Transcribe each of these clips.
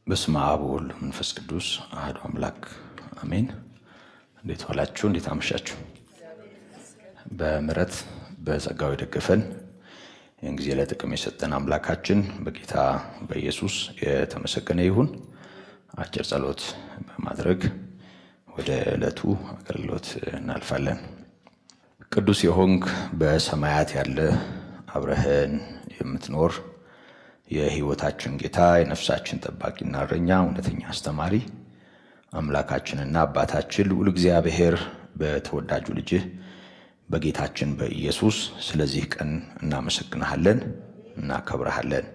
በስመ አብ ወወልድ ወመንፈስ ቅዱስ አሐዱ አምላክ አሜን። እንዴት ዋላችሁ? እንዴት አመሻችሁ? በምሕረት በጸጋው የደገፈን ይህን ጊዜ ለጥቅም የሰጠን አምላካችን በጌታ በኢየሱስ የተመሰገነ ይሁን። አጭር ጸሎት በማድረግ ወደ ዕለቱ አገልግሎት እናልፋለን። ቅዱስ የሆንክ በሰማያት ያለ አብረህን የምትኖር የሕይወታችን ጌታ የነፍሳችን ጠባቂና እረኛ እውነተኛ አስተማሪ አምላካችንና አባታችን ልዑል እግዚአብሔር በተወዳጁ ልጅህ በጌታችን በኢየሱስ ስለዚህ ቀን እናመሰግንሃለን፣ እናከብረሃለን።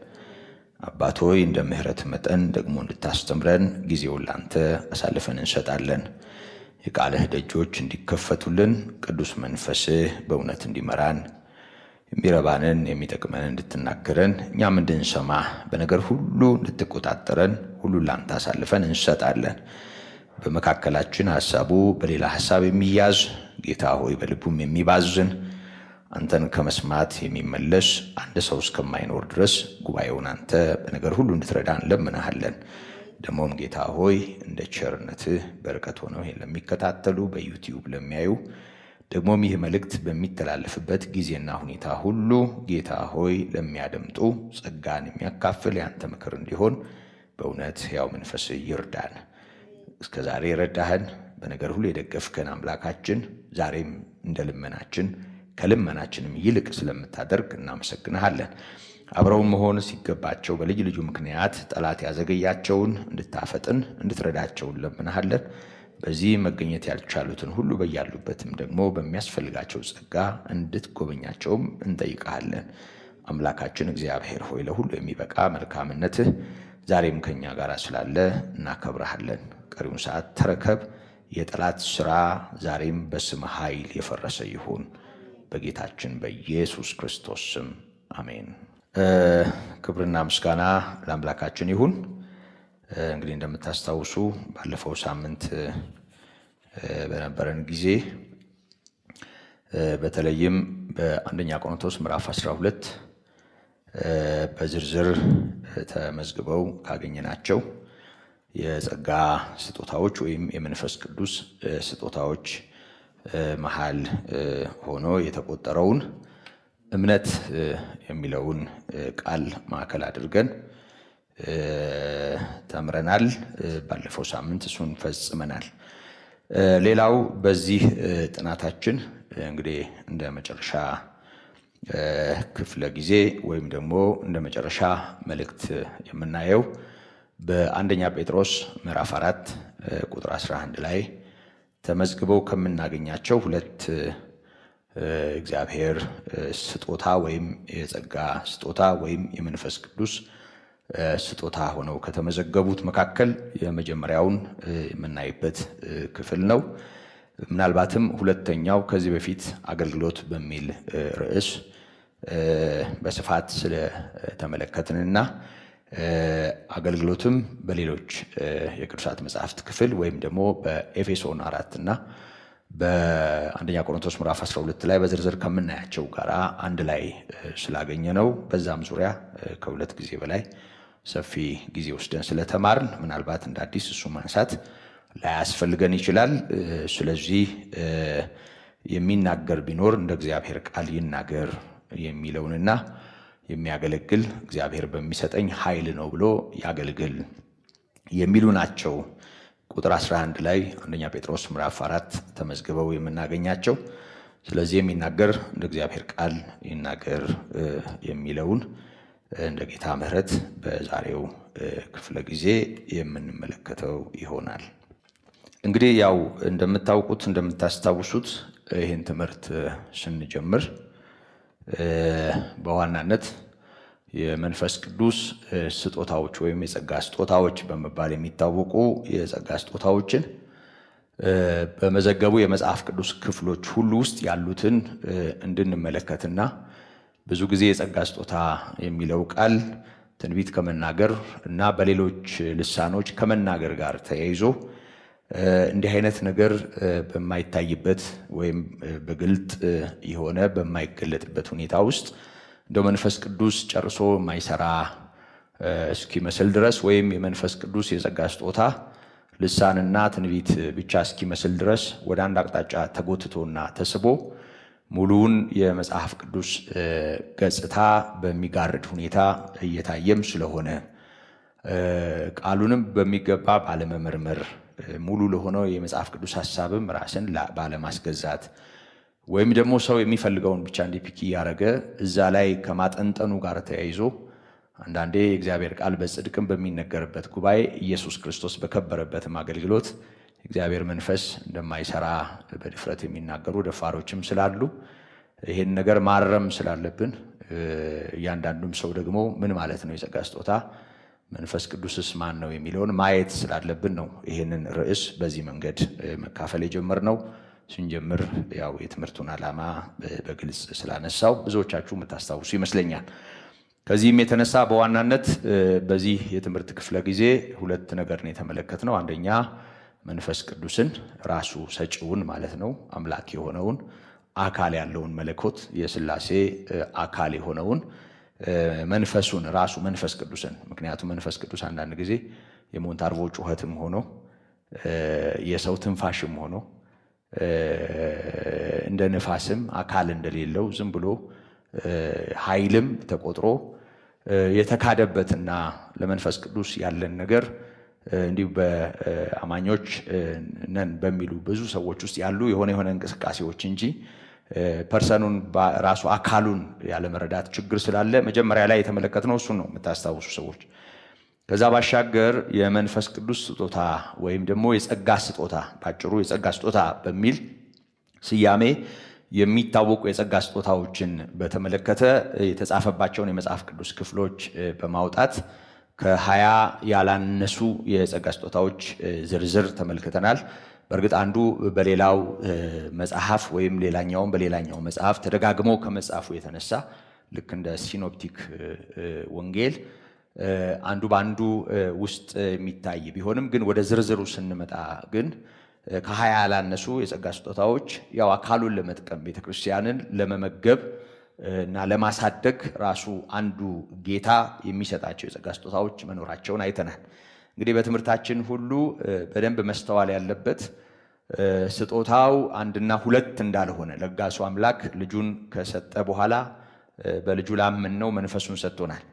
አባት ሆይ እንደ ምሕረት መጠን ደግሞ እንድታስተምረን ጊዜውን ላንተ አሳልፈን እንሰጣለን። የቃልህ ደጆች እንዲከፈቱልን ቅዱስ መንፈስህ በእውነት እንዲመራን የሚረባንን የሚጠቅመን እንድትናገረን እኛም እንድንሰማ በነገር ሁሉ እንድትቆጣጠረን ሁሉ ላንተ አሳልፈን እንሰጣለን። በመካከላችን ሐሳቡ በሌላ ሐሳብ የሚያዝ ጌታ ሆይ በልቡም የሚባዝን አንተን ከመስማት የሚመለስ አንድ ሰው እስከማይኖር ድረስ ጉባኤውን አንተ በነገር ሁሉ እንድትረዳን እንለምንሃለን። ደግሞም ጌታ ሆይ እንደ ቸርነትህ በርቀት ሆነው ይሄን ለሚከታተሉ በዩቲዩብ ለሚያዩ ደግሞም ይህ መልእክት በሚተላለፍበት ጊዜና ሁኔታ ሁሉ ጌታ ሆይ ለሚያደምጡ ጸጋን የሚያካፍል ያንተ ምክር እንዲሆን በእውነት ሕያው መንፈስህ ይርዳን። እስከ ዛሬ የረዳህን በነገር ሁሉ የደገፍከን አምላካችን ዛሬም እንደ ልመናችን ከልመናችንም ይልቅ ስለምታደርግ እናመሰግንሃለን። አብረውን መሆን ሲገባቸው በልዩ ልዩ ምክንያት ጠላት ያዘገያቸውን እንድታፈጥን እንድትረዳቸው እንለምንሃለን። በዚህ መገኘት ያልቻሉትን ሁሉ በያሉበትም ደግሞ በሚያስፈልጋቸው ጸጋ እንድትጎበኛቸውም እንጠይቃለን። አምላካችን እግዚአብሔር ሆይ ለሁሉ የሚበቃ መልካምነትህ ዛሬም ከኛ ጋር ስላለ እናከብረሃለን። ቀሪውን ሰዓት ተረከብ። የጠላት ሥራ ዛሬም በስም ኃይል የፈረሰ ይሁን በጌታችን በኢየሱስ ክርስቶስ ስም አሜን። ክብርና ምስጋና ለአምላካችን ይሁን። እንግዲህ እንደምታስታውሱ ባለፈው ሳምንት በነበረን ጊዜ በተለይም በአንደኛ ቆሮንቶስ ምዕራፍ 12 በዝርዝር ተመዝግበው ካገኘናቸው የጸጋ ስጦታዎች ወይም የመንፈስ ቅዱስ ስጦታዎች መሃል ሆኖ የተቆጠረውን እምነት የሚለውን ቃል ማዕከል አድርገን ተምረናል። ባለፈው ሳምንት እሱን ፈጽመናል። ሌላው በዚህ ጥናታችን እንግዲህ እንደ መጨረሻ ክፍለ ጊዜ ወይም ደግሞ እንደ መጨረሻ መልእክት የምናየው በአንደኛ ጴጥሮስ ምዕራፍ 4 ቁጥር 11 ላይ ተመዝግበው ከምናገኛቸው ሁለት እግዚአብሔር ስጦታ ወይም የጸጋ ስጦታ ወይም የመንፈስ ቅዱስ ስጦታ ሆነው ከተመዘገቡት መካከል የመጀመሪያውን የምናይበት ክፍል ነው። ምናልባትም ሁለተኛው ከዚህ በፊት አገልግሎት በሚል ርዕስ በስፋት ስለተመለከትንና አገልግሎትም በሌሎች የቅዱሳት መጽሐፍት ክፍል ወይም ደግሞ በኤፌሶን 4 እና በአንደኛ ቆሮንቶስ ምዕራፍ 12 ላይ በዝርዝር ከምናያቸው ጋር አንድ ላይ ስላገኘ ነው። በዛም ዙሪያ ከሁለት ጊዜ በላይ ሰፊ ጊዜ ወስደን ስለተማርን ምናልባት እንደ አዲስ እሱ ማንሳት ላያስፈልገን ይችላል። ስለዚህ የሚናገር ቢኖር እንደ እግዚአብሔር ቃል ይናገር የሚለውንና የሚያገለግል እግዚአብሔር በሚሰጠኝ ኃይል ነው ብሎ ያገልግል የሚሉ ናቸው። ቁጥር 11 ላይ አንደኛ ጴጥሮስ ምዕራፍ 4 ተመዝግበው የምናገኛቸው። ስለዚህ የሚናገር እንደ እግዚአብሔር ቃል ይናገር የሚለውን እንደ ጌታ ምሕረት በዛሬው ክፍለ ጊዜ የምንመለከተው ይሆናል። እንግዲህ ያው እንደምታውቁት እንደምታስታውሱት ይህን ትምህርት ስንጀምር በዋናነት የመንፈስ ቅዱስ ስጦታዎች ወይም የጸጋ ስጦታዎች በመባል የሚታወቁ የጸጋ ስጦታዎችን በመዘገቡ የመጽሐፍ ቅዱስ ክፍሎች ሁሉ ውስጥ ያሉትን እንድንመለከትና ብዙ ጊዜ የጸጋ ስጦታ የሚለው ቃል ትንቢት ከመናገር እና በሌሎች ልሳኖች ከመናገር ጋር ተያይዞ እንዲህ አይነት ነገር በማይታይበት ወይም በግልጥ የሆነ በማይገለጥበት ሁኔታ ውስጥ እንደው መንፈስ ቅዱስ ጨርሶ የማይሰራ እስኪመስል ድረስ ወይም የመንፈስ ቅዱስ የጸጋ ስጦታ ልሳንና ትንቢት ብቻ እስኪመስል ድረስ ወደ አንድ አቅጣጫ ተጎትቶና ተስቦ ሙሉውን የመጽሐፍ ቅዱስ ገጽታ በሚጋርድ ሁኔታ እየታየም ስለሆነ ቃሉንም በሚገባ ባለመመርመር ሙሉ ለሆነው የመጽሐፍ ቅዱስ ሐሳብም ራስን ባለማስገዛት ወይም ደግሞ ሰው የሚፈልገውን ብቻ እንዲፒክ ያረገ እዛ ላይ ከማጠንጠኑ ጋር ተያይዞ አንዳንዴ የእግዚአብሔር ቃል በጽድቅም በሚነገርበት ጉባኤ ኢየሱስ ክርስቶስ በከበረበትም አገልግሎት እግዚአብሔር መንፈስ እንደማይሰራ በድፍረት የሚናገሩ ደፋሮችም ስላሉ ይሄን ነገር ማረም ስላለብን እያንዳንዱም ሰው ደግሞ ምን ማለት ነው የጸጋ ስጦታ መንፈስ ቅዱስስ ማን ነው የሚለውን ማየት ስላለብን ነው ይሄንን ርዕስ በዚህ መንገድ መካፈል የጀመርነው። ስንጀምር ያው የትምህርቱን ዓላማ በግልጽ ስላነሳው ብዙዎቻችሁ የምታስታውሱ ይመስለኛል። ከዚህም የተነሳ በዋናነት በዚህ የትምህርት ክፍለ ጊዜ ሁለት ነገር ነው የተመለከትነው። አንደኛ መንፈስ ቅዱስን ራሱ ሰጪውን ማለት ነው አምላክ የሆነውን አካል ያለውን መለኮት የሥላሴ አካል የሆነውን መንፈሱን ራሱ መንፈስ ቅዱስን ምክንያቱም መንፈስ ቅዱስ አንዳንድ ጊዜ የሞንታርቦ ጩኸትም ሆኖ የሰው ትንፋሽም ሆኖ እንደ ንፋስም አካል እንደሌለው ዝም ብሎ ኃይልም ተቆጥሮ የተካደበትና ለመንፈስ ቅዱስ ያለን ነገር እንዲሁ በአማኞች ነን በሚሉ ብዙ ሰዎች ውስጥ ያሉ የሆነ እንቅስቃሴዎች እንጂ ፐርሰኑን ራሱ አካሉን ያለ መረዳት ችግር ስላለ መጀመሪያ ላይ የተመለከትነው እሱን ነው የምታስታውሱ ሰዎች። ከዛ ባሻገር የመንፈስ ቅዱስ ስጦታ ወይም ደግሞ የጸጋ ስጦታ ባጭሩ የጸጋ ስጦታ በሚል ስያሜ የሚታወቁ የጸጋ ስጦታዎችን በተመለከተ የተጻፈባቸውን የመጽሐፍ ቅዱስ ክፍሎች በማውጣት ከ20 ያላነሱ የጸጋ ስጦታዎች ዝርዝር ተመልክተናል። በእርግጥ አንዱ በሌላው መጽሐፍ ወይም ሌላኛውን በሌላኛው መጽሐፍ ተደጋግሞ ከመጽሐፉ የተነሳ ልክ እንደ ሲኖፕቲክ ወንጌል አንዱ በአንዱ ውስጥ የሚታይ ቢሆንም ግን ወደ ዝርዝሩ ስንመጣ ግን ከ20 ያላነሱ የጸጋ ስጦታዎች ያው አካሉን ለመጥቀም ቤተክርስቲያንን ለመመገብ እና ለማሳደግ ራሱ አንዱ ጌታ የሚሰጣቸው የጸጋ ስጦታዎች መኖራቸውን አይተናል። እንግዲህ በትምህርታችን ሁሉ በደንብ መስተዋል ያለበት ስጦታው አንድና ሁለት እንዳልሆነ ለጋሱ አምላክ ልጁን ከሰጠ በኋላ በልጁ ላመንነው መንፈሱን ሰጥቶናል።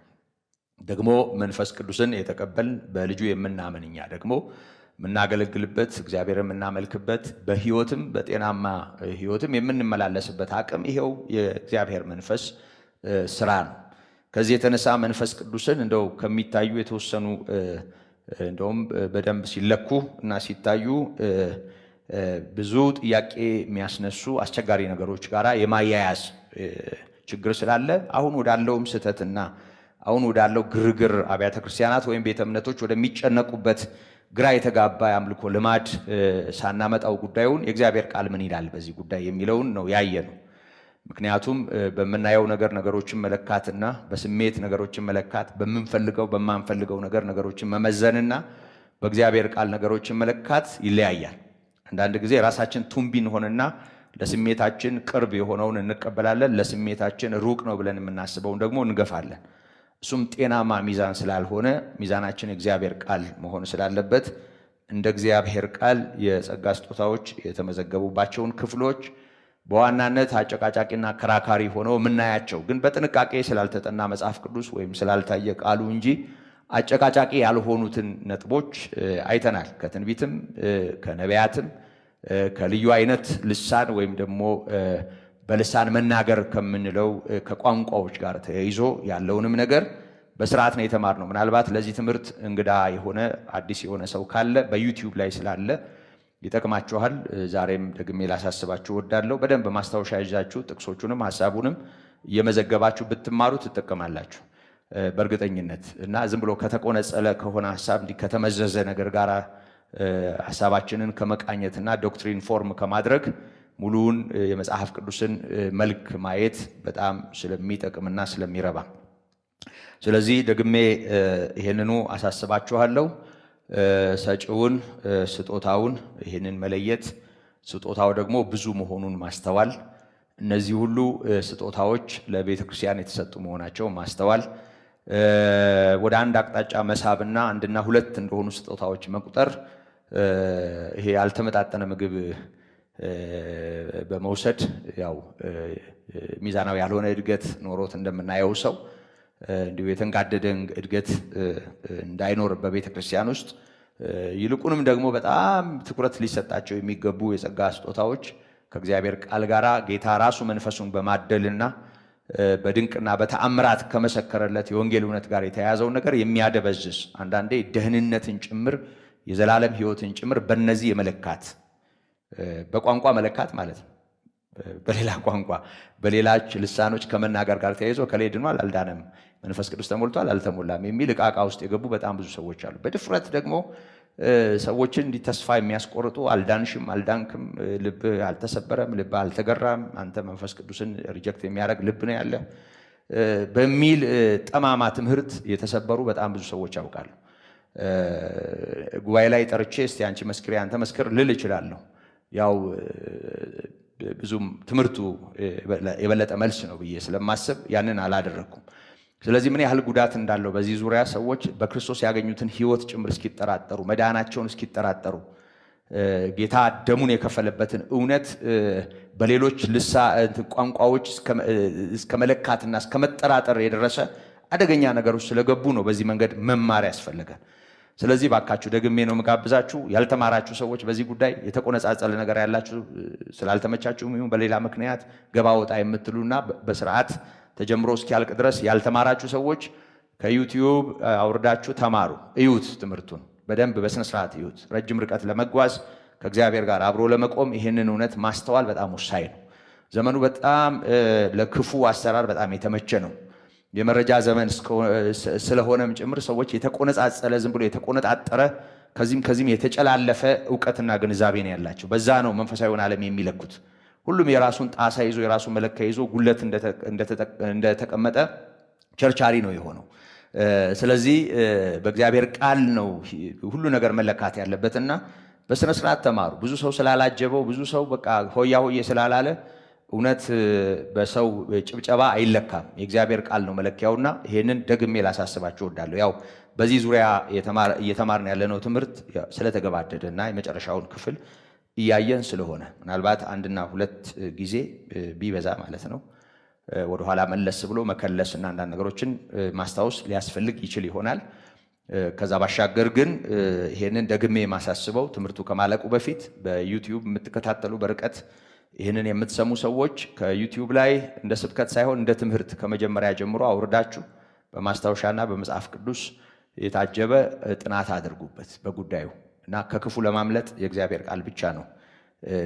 ደግሞ መንፈስ ቅዱስን የተቀበልን በልጁ የምናምን እኛ ደግሞ የምናገለግልበት እግዚአብሔር የምናመልክበት በሕይወትም በጤናማ ሕይወትም የምንመላለስበት አቅም ይሄው የእግዚአብሔር መንፈስ ስራ ነው። ከዚህ የተነሳ መንፈስ ቅዱስን እንደው ከሚታዩ የተወሰኑ እንደውም በደንብ ሲለኩ እና ሲታዩ ብዙ ጥያቄ የሚያስነሱ አስቸጋሪ ነገሮች ጋር የማያያዝ ችግር ስላለ አሁን ወዳለውም ስህተትና አሁን ወዳለው ግርግር አብያተ ክርስቲያናት ወይም ቤተ እምነቶች ወደሚጨነቁበት ግራ የተጋባ የአምልኮ ልማድ ሳናመጣው ጉዳዩን የእግዚአብሔር ቃል ምን ይላል በዚህ ጉዳይ የሚለውን ነው ያየነው። ምክንያቱም በምናየው ነገሮችን መለካትና በስሜት ነገሮችን መለካት በምንፈልገው በማንፈልገው ነገሮችን መመዘንና በእግዚአብሔር ቃል ነገሮችን መለካት ይለያያል። አንዳንድ ጊዜ ራሳችን ቱንቢን ሆነና ለስሜታችን ቅርብ የሆነውን እንቀበላለን፣ ለስሜታችን ሩቅ ነው ብለን የምናስበውን ደግሞ እንገፋለን። እሱም ጤናማ ሚዛን ስላልሆነ ሚዛናችን እግዚአብሔር ቃል መሆን ስላለበት እንደ እግዚአብሔር ቃል የጸጋ ስጦታዎች የተመዘገቡባቸውን ክፍሎች በዋናነት አጨቃጫቂና ከራካሪ ሆነው የምናያቸው ግን በጥንቃቄ ስላልተጠና መጽሐፍ ቅዱስ ወይም ስላልታየ ቃሉ እንጂ አጨቃጫቂ ያልሆኑትን ነጥቦች አይተናል። ከትንቢትም ከነቢያትም ከልዩ አይነት ልሳን ወይም ደግሞ በልሳን መናገር ከምንለው ከቋንቋዎች ጋር ተያይዞ ያለውንም ነገር በስርዓት ነው የተማርነው። ምናልባት ለዚህ ትምህርት እንግዳ የሆነ አዲስ የሆነ ሰው ካለ በዩቲዩብ ላይ ስላለ ይጠቅማችኋል። ዛሬም ደግሜ ላሳስባችሁ እወዳለሁ። በደንብ ማስታወሻ ይዛችሁ ጥቅሶቹንም ሐሳቡንም እየመዘገባችሁ ብትማሩ ትጠቀማላችሁ በእርግጠኝነት እና ዝም ብሎ ከተቆነጸለ ከሆነ ሐሳብ እንዲህ ከተመዘዘ ነገር ጋር ሐሳባችንን ከመቃኘትና ዶክትሪን ፎርም ከማድረግ ሙሉውን የመጽሐፍ ቅዱስን መልክ ማየት በጣም ስለሚጠቅምና ስለሚረባ ስለዚህ ደግሜ ይሄንኑ አሳስባችኋለሁ። ሰጪውን ስጦታውን ይሄንን መለየት ስጦታው ደግሞ ብዙ መሆኑን ማስተዋል እነዚህ ሁሉ ስጦታዎች ለቤተ ክርስቲያን የተሰጡ መሆናቸው ማስተዋል ወደ አንድ አቅጣጫ መሳብና አንድና ሁለት እንደሆኑ ስጦታዎች መቁጠር ይሄ ያልተመጣጠነ ምግብ በመውሰድ ያው ሚዛናዊ ያልሆነ እድገት ኖሮት እንደምናየው ሰው እንዲሁ የተንጋደደ እድገት እንዳይኖር በቤተ ክርስቲያን ውስጥ ይልቁንም ደግሞ በጣም ትኩረት ሊሰጣቸው የሚገቡ የጸጋ ስጦታዎች ከእግዚአብሔር ቃል ጋር ጌታ ራሱ መንፈሱን በማደልና በድንቅና በተአምራት ከመሰከረለት የወንጌል እውነት ጋር የተያያዘውን ነገር የሚያደበዝዝ አንዳንዴ ደህንነትን ጭምር የዘላለም ሕይወትን ጭምር በእነዚህ የመለካት በቋንቋ መለካት ማለት ነው። በሌላ ቋንቋ በሌላች ልሳኖች ከመናገር ጋር ተያይዞ ከሌ ድኗል አልዳነም፣ መንፈስ ቅዱስ ተሞልቷል አልተሞላም የሚል ዕቃ ውስጥ የገቡ በጣም ብዙ ሰዎች አሉ። በድፍረት ደግሞ ሰዎችን እንዲህ ተስፋ የሚያስቆርጡ አልዳንሽም፣ አልዳንክም፣ ልብ አልተሰበረም፣ ልብ አልተገራም፣ አንተ መንፈስ ቅዱስን ሪጀክት የሚያደርግ ልብ ነው ያለ በሚል ጠማማ ትምህርት የተሰበሩ በጣም ብዙ ሰዎች ያውቃሉ። ጉባኤ ላይ ጠርቼ እስቲ አንቺ መስክሪ አንተ መስክር ልል እችላለሁ። ያው ብዙም ትምህርቱ የበለጠ መልስ ነው ብዬ ስለማስብ ያንን አላደረኩም። ስለዚህ ምን ያህል ጉዳት እንዳለው በዚህ ዙሪያ ሰዎች በክርስቶስ ያገኙትን ሕይወት ጭምር እስኪጠራጠሩ መዳናቸውን እስኪጠራጠሩ ጌታ ደሙን የከፈለበትን እውነት በሌሎች ቋንቋዎች እስከ መለካትና እስከ መጠራጠር የደረሰ አደገኛ ነገሮች ስለገቡ ነው በዚህ መንገድ መማር ያስፈልጋል። ስለዚህ ባካችሁ ደግሜ ነው መጋብዛችሁ ያልተማራችሁ ሰዎች በዚህ ጉዳይ የተቆነጻጸለ ነገር ያላችሁ ስላልተመቻችሁ ይሁን በሌላ ምክንያት ገባ ወጣ የምትሉና በስርዓት ተጀምሮ እስኪያልቅ ድረስ ያልተማራችሁ ሰዎች ከዩቲዩብ አውርዳችሁ ተማሩ፣ እዩት፣ ትምህርቱን በደንብ በስነ ስርዓት እዩት። ረጅም ርቀት ለመጓዝ ከእግዚአብሔር ጋር አብሮ ለመቆም ይህንን እውነት ማስተዋል በጣም ወሳኝ ነው። ዘመኑ በጣም ለክፉ አሰራር በጣም የተመቸ ነው። የመረጃ ዘመን ስለሆነም ጭምር ሰዎች የተቆነጻጸለ ዝም ብሎ የተቆነጣጠረ ከዚህም የተጨላለፈ ዕውቀትና ግንዛቤ ነው ያላቸው። በዛ ነው መንፈሳዊውን ዓለም የሚለኩት። ሁሉም የራሱን ጣሳ ይዞ የራሱን መለኪያ ይዞ ጉለት እንደተቀመጠ ቸርቻሪ ነው የሆነው። ስለዚህ በእግዚአብሔር ቃል ነው ሁሉ ነገር መለካት ያለበትና በስነ ስርዓት ተማሩ። ብዙ ሰው ስላላጀበው ብዙ ሰው በቃ ሆያ ሆዬ ስላላለ እውነት በሰው ጭብጨባ አይለካም። የእግዚአብሔር ቃል ነው መለኪያውና ይሄንን ደግሜ ላሳስባችሁ እወዳለሁ። ያው በዚህ ዙሪያ እየተማርን ያለነው ትምህርት ስለተገባደደና የመጨረሻውን ክፍል እያየን ስለሆነ ምናልባት አንድና ሁለት ጊዜ ቢበዛ ማለት ነው ወደኋላ መለስ ብሎ መከለስና አንዳንድ ነገሮችን ማስታወስ ሊያስፈልግ ይችል ይሆናል። ከዛ ባሻገር ግን ይሄንን ደግሜ የማሳስበው ትምህርቱ ከማለቁ በፊት በዩቲዩብ የምትከታተሉ በርቀት ይህንን የምትሰሙ ሰዎች ከዩቲዩብ ላይ እንደ ስብከት ሳይሆን እንደ ትምህርት ከመጀመሪያ ጀምሮ አውርዳችሁ በማስታወሻና በመጽሐፍ ቅዱስ የታጀበ ጥናት አድርጉበት በጉዳዩ እና ከክፉ ለማምለጥ የእግዚአብሔር ቃል ብቻ ነው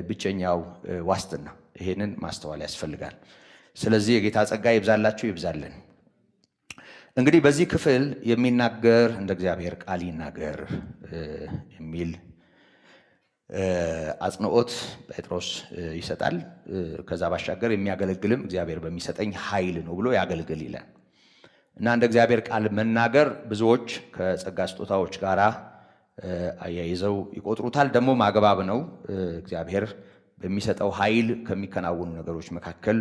ብቸኛው ዋስትና። ይሄንን ማስተዋል ያስፈልጋል። ስለዚህ የጌታ ጸጋ ይብዛላችሁ ይብዛልን። እንግዲህ በዚህ ክፍል የሚናገር እንደ እግዚአብሔር ቃል ይናገር የሚል አጽንኦት ጴጥሮስ ይሰጣል። ከዛ ባሻገር የሚያገለግልም እግዚአብሔር በሚሰጠኝ ኃይል ነው ብሎ ያገልግል ይላል እና እንደ እግዚአብሔር ቃል መናገር ብዙዎች ከጸጋ ስጦታዎች ጋር አያይዘው ይቆጥሩታል። ደግሞ ማግባብ ነው። እግዚአብሔር በሚሰጠው ኃይል ከሚከናወኑ ነገሮች መካከል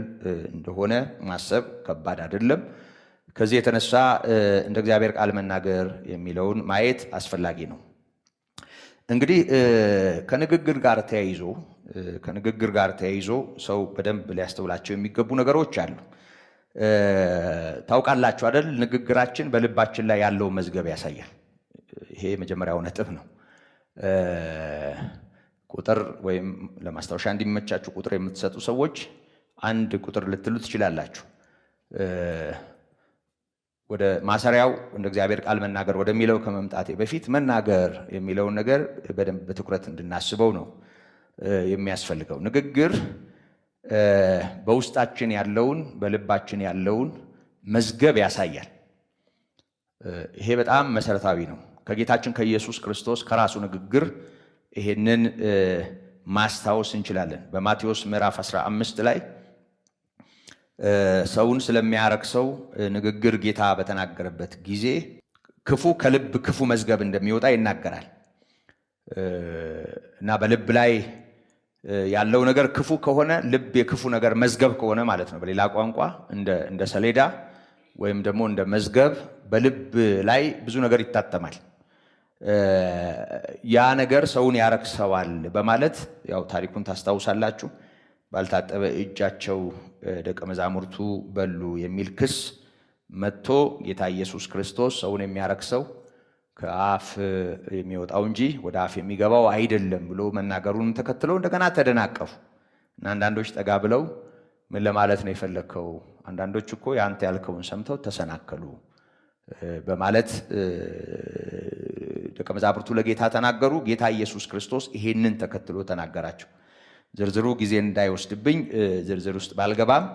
እንደሆነ ማሰብ ከባድ አይደለም። ከዚህ የተነሳ እንደ እግዚአብሔር ቃል መናገር የሚለውን ማየት አስፈላጊ ነው። እንግዲህ ከንግግር ጋር ተያይዞ ሰው በደንብ ሊያስተውላቸው የሚገቡ ነገሮች አሉ። ታውቃላችሁ አይደል? ንግግራችን በልባችን ላይ ያለው መዝገብ ያሳያል። ይሄ የመጀመሪያው ነጥብ ነው። ቁጥር ወይም ለማስታወሻ እንዲመቻችሁ ቁጥር የምትሰጡ ሰዎች አንድ ቁጥር ልትሉ ትችላላችሁ። ወደ ማሰሪያው እንደ እግዚአብሔር ቃል መናገር ወደሚለው ከመምጣቴ በፊት መናገር የሚለውን ነገር በደንብ በትኩረት እንድናስበው ነው የሚያስፈልገው። ንግግር በውስጣችን ያለውን በልባችን ያለውን መዝገብ ያሳያል። ይሄ በጣም መሰረታዊ ነው። ከጌታችን ከኢየሱስ ክርስቶስ ከራሱ ንግግር ይሄንን ማስታወስ እንችላለን። በማቴዎስ ምዕራፍ 15 ላይ ሰውን ስለሚያረክሰው ንግግር ጌታ በተናገረበት ጊዜ ክፉ ከልብ ክፉ መዝገብ እንደሚወጣ ይናገራል እና በልብ ላይ ያለው ነገር ክፉ ከሆነ ልብ የክፉ ነገር መዝገብ ከሆነ ማለት ነው። በሌላ ቋንቋ እንደ ሰሌዳ ወይም ደግሞ እንደ መዝገብ በልብ ላይ ብዙ ነገር ይታተማል። ያ ነገር ሰውን ያረክሰዋል በማለት ያው ታሪኩን ታስታውሳላችሁ። ባልታጠበ እጃቸው ደቀ መዛሙርቱ በሉ የሚል ክስ መጥቶ ጌታ ኢየሱስ ክርስቶስ ሰውን የሚያረክሰው ከአፍ የሚወጣው እንጂ ወደ አፍ የሚገባው አይደለም ብሎ መናገሩን ተከትለው እንደገና ተደናቀፉ እና አንዳንዶች ጠጋ ብለው ምን ለማለት ነው የፈለከው? አንዳንዶች እኮ ያንተ ያልከውን ሰምተው ተሰናከሉ በማለት ደቀ መዛሙርቱ ለጌታ ተናገሩ። ጌታ ኢየሱስ ክርስቶስ ይሄንን ተከትሎ ተናገራቸው። ዝርዝሩ ጊዜ እንዳይወስድብኝ ዝርዝር ውስጥ ባልገባም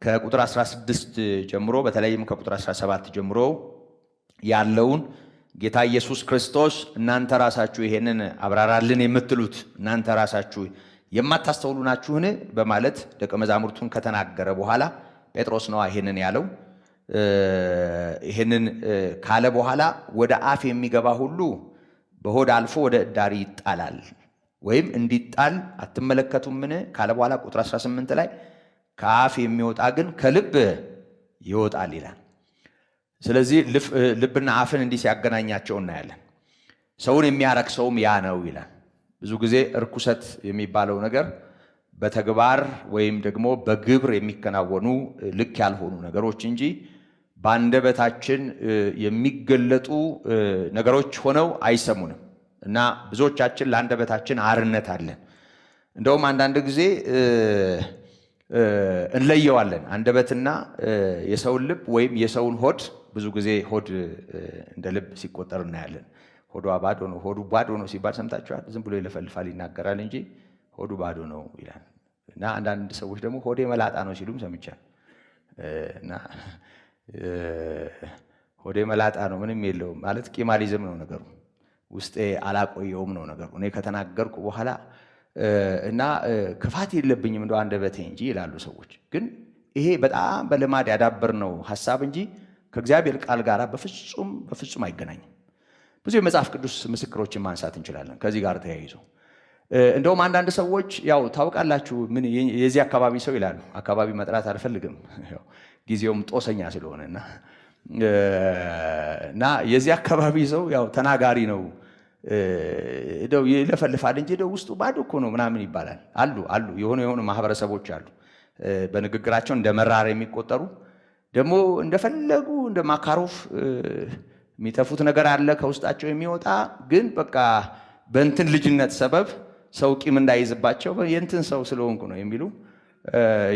ከቁጥር 16 ጀምሮ በተለይም ከቁጥር 17 ጀምሮ ያለውን ጌታ ኢየሱስ ክርስቶስ እናንተ ራሳችሁ ይሄንን አብራራልን የምትሉት እናንተ ራሳችሁ የማታስተውሉ ናችሁን በማለት ደቀ መዛሙርቱን ከተናገረ በኋላ ጴጥሮስ ነው ይሄንን ያለው። ይሄንን ካለ በኋላ ወደ አፍ የሚገባ ሁሉ በሆድ አልፎ ወደ እዳሪ ይጣላል ወይም እንዲጣል አትመለከቱምን ካለ በኋላ ቁጥር 18 ላይ ከአፍ የሚወጣ ግን ከልብ ይወጣል ይላል። ስለዚህ ልብና አፍን እንዲህ ሲያገናኛቸው እናያለን። ሰውን የሚያረክሰውም ያ ነው ይላል። ብዙ ጊዜ እርኩሰት የሚባለው ነገር በተግባር ወይም ደግሞ በግብር የሚከናወኑ ልክ ያልሆኑ ነገሮች እንጂ በአንደበታችን የሚገለጡ ነገሮች ሆነው አይሰሙንም እና ብዙዎቻችን ለአንደበታችን አርነት አለን። እንደውም አንዳንድ ጊዜ እንለየዋለን አንደበትና የሰውን ልብ ወይም የሰውን ሆድ። ብዙ ጊዜ ሆድ እንደ ልብ ሲቆጠር እናያለን። ሆዱ ባዶ ነው፣ ሆዱ ባዶ ነው ሲባል ሰምታችኋል? ዝም ብሎ ይለፈልፋል ይናገራል እንጂ ሆዱ ባዶ ነው ይላል። እና አንዳንድ ሰዎች ደግሞ ሆዴ መላጣ ነው ሲሉም ሰምቻል። እና ሆዴ መላጣ ነው ምንም የለውም ማለት ቂማሊዝም ነው ነገሩ። ውስጤ አላቆየውም ነው ነገሩ። እኔ ከተናገርኩ በኋላ እና ክፋት የለብኝም እንደው አንደበቴ እንጂ ይላሉ ሰዎች። ግን ይሄ በጣም በልማድ ያዳበርነው ሐሳብ እንጂ ከእግዚአብሔር ቃል ጋር በፍጹም አይገናኝም። ብዙ የመጽሐፍ ቅዱስ ምስክሮችን ማንሳት እንችላለን ከዚህ ጋር ተያይዞ። እንደውም አንዳንድ ሰዎች ያው ታውቃላችሁ ምን የዚህ አካባቢ ሰው ይላሉ። አካባቢ መጥራት አልፈልግም ጊዜውም ጦሰኛ ስለሆነና እና የዚህ አካባቢ ሰው ያው ተናጋሪ ነው እንደው ይለፈልፋል እንጂ እንደው ውስጡ ባዶ እኮ ነው ምናምን ይባላል። አሉ የሆኑ ማህበረሰቦች አሉ በንግግራቸው እንደ መራር የሚቆጠሩ ደግሞ እንደፈለጉ እንደ ማካሮፍ የሚተፉት ነገር አለ ከውስጣቸው የሚወጣ ግን በቃ በእንትን ልጅነት ሰበብ ሰው ቂም እንዳይዝባቸው የእንትን ሰው ስለሆንኩ ነው የሚሉ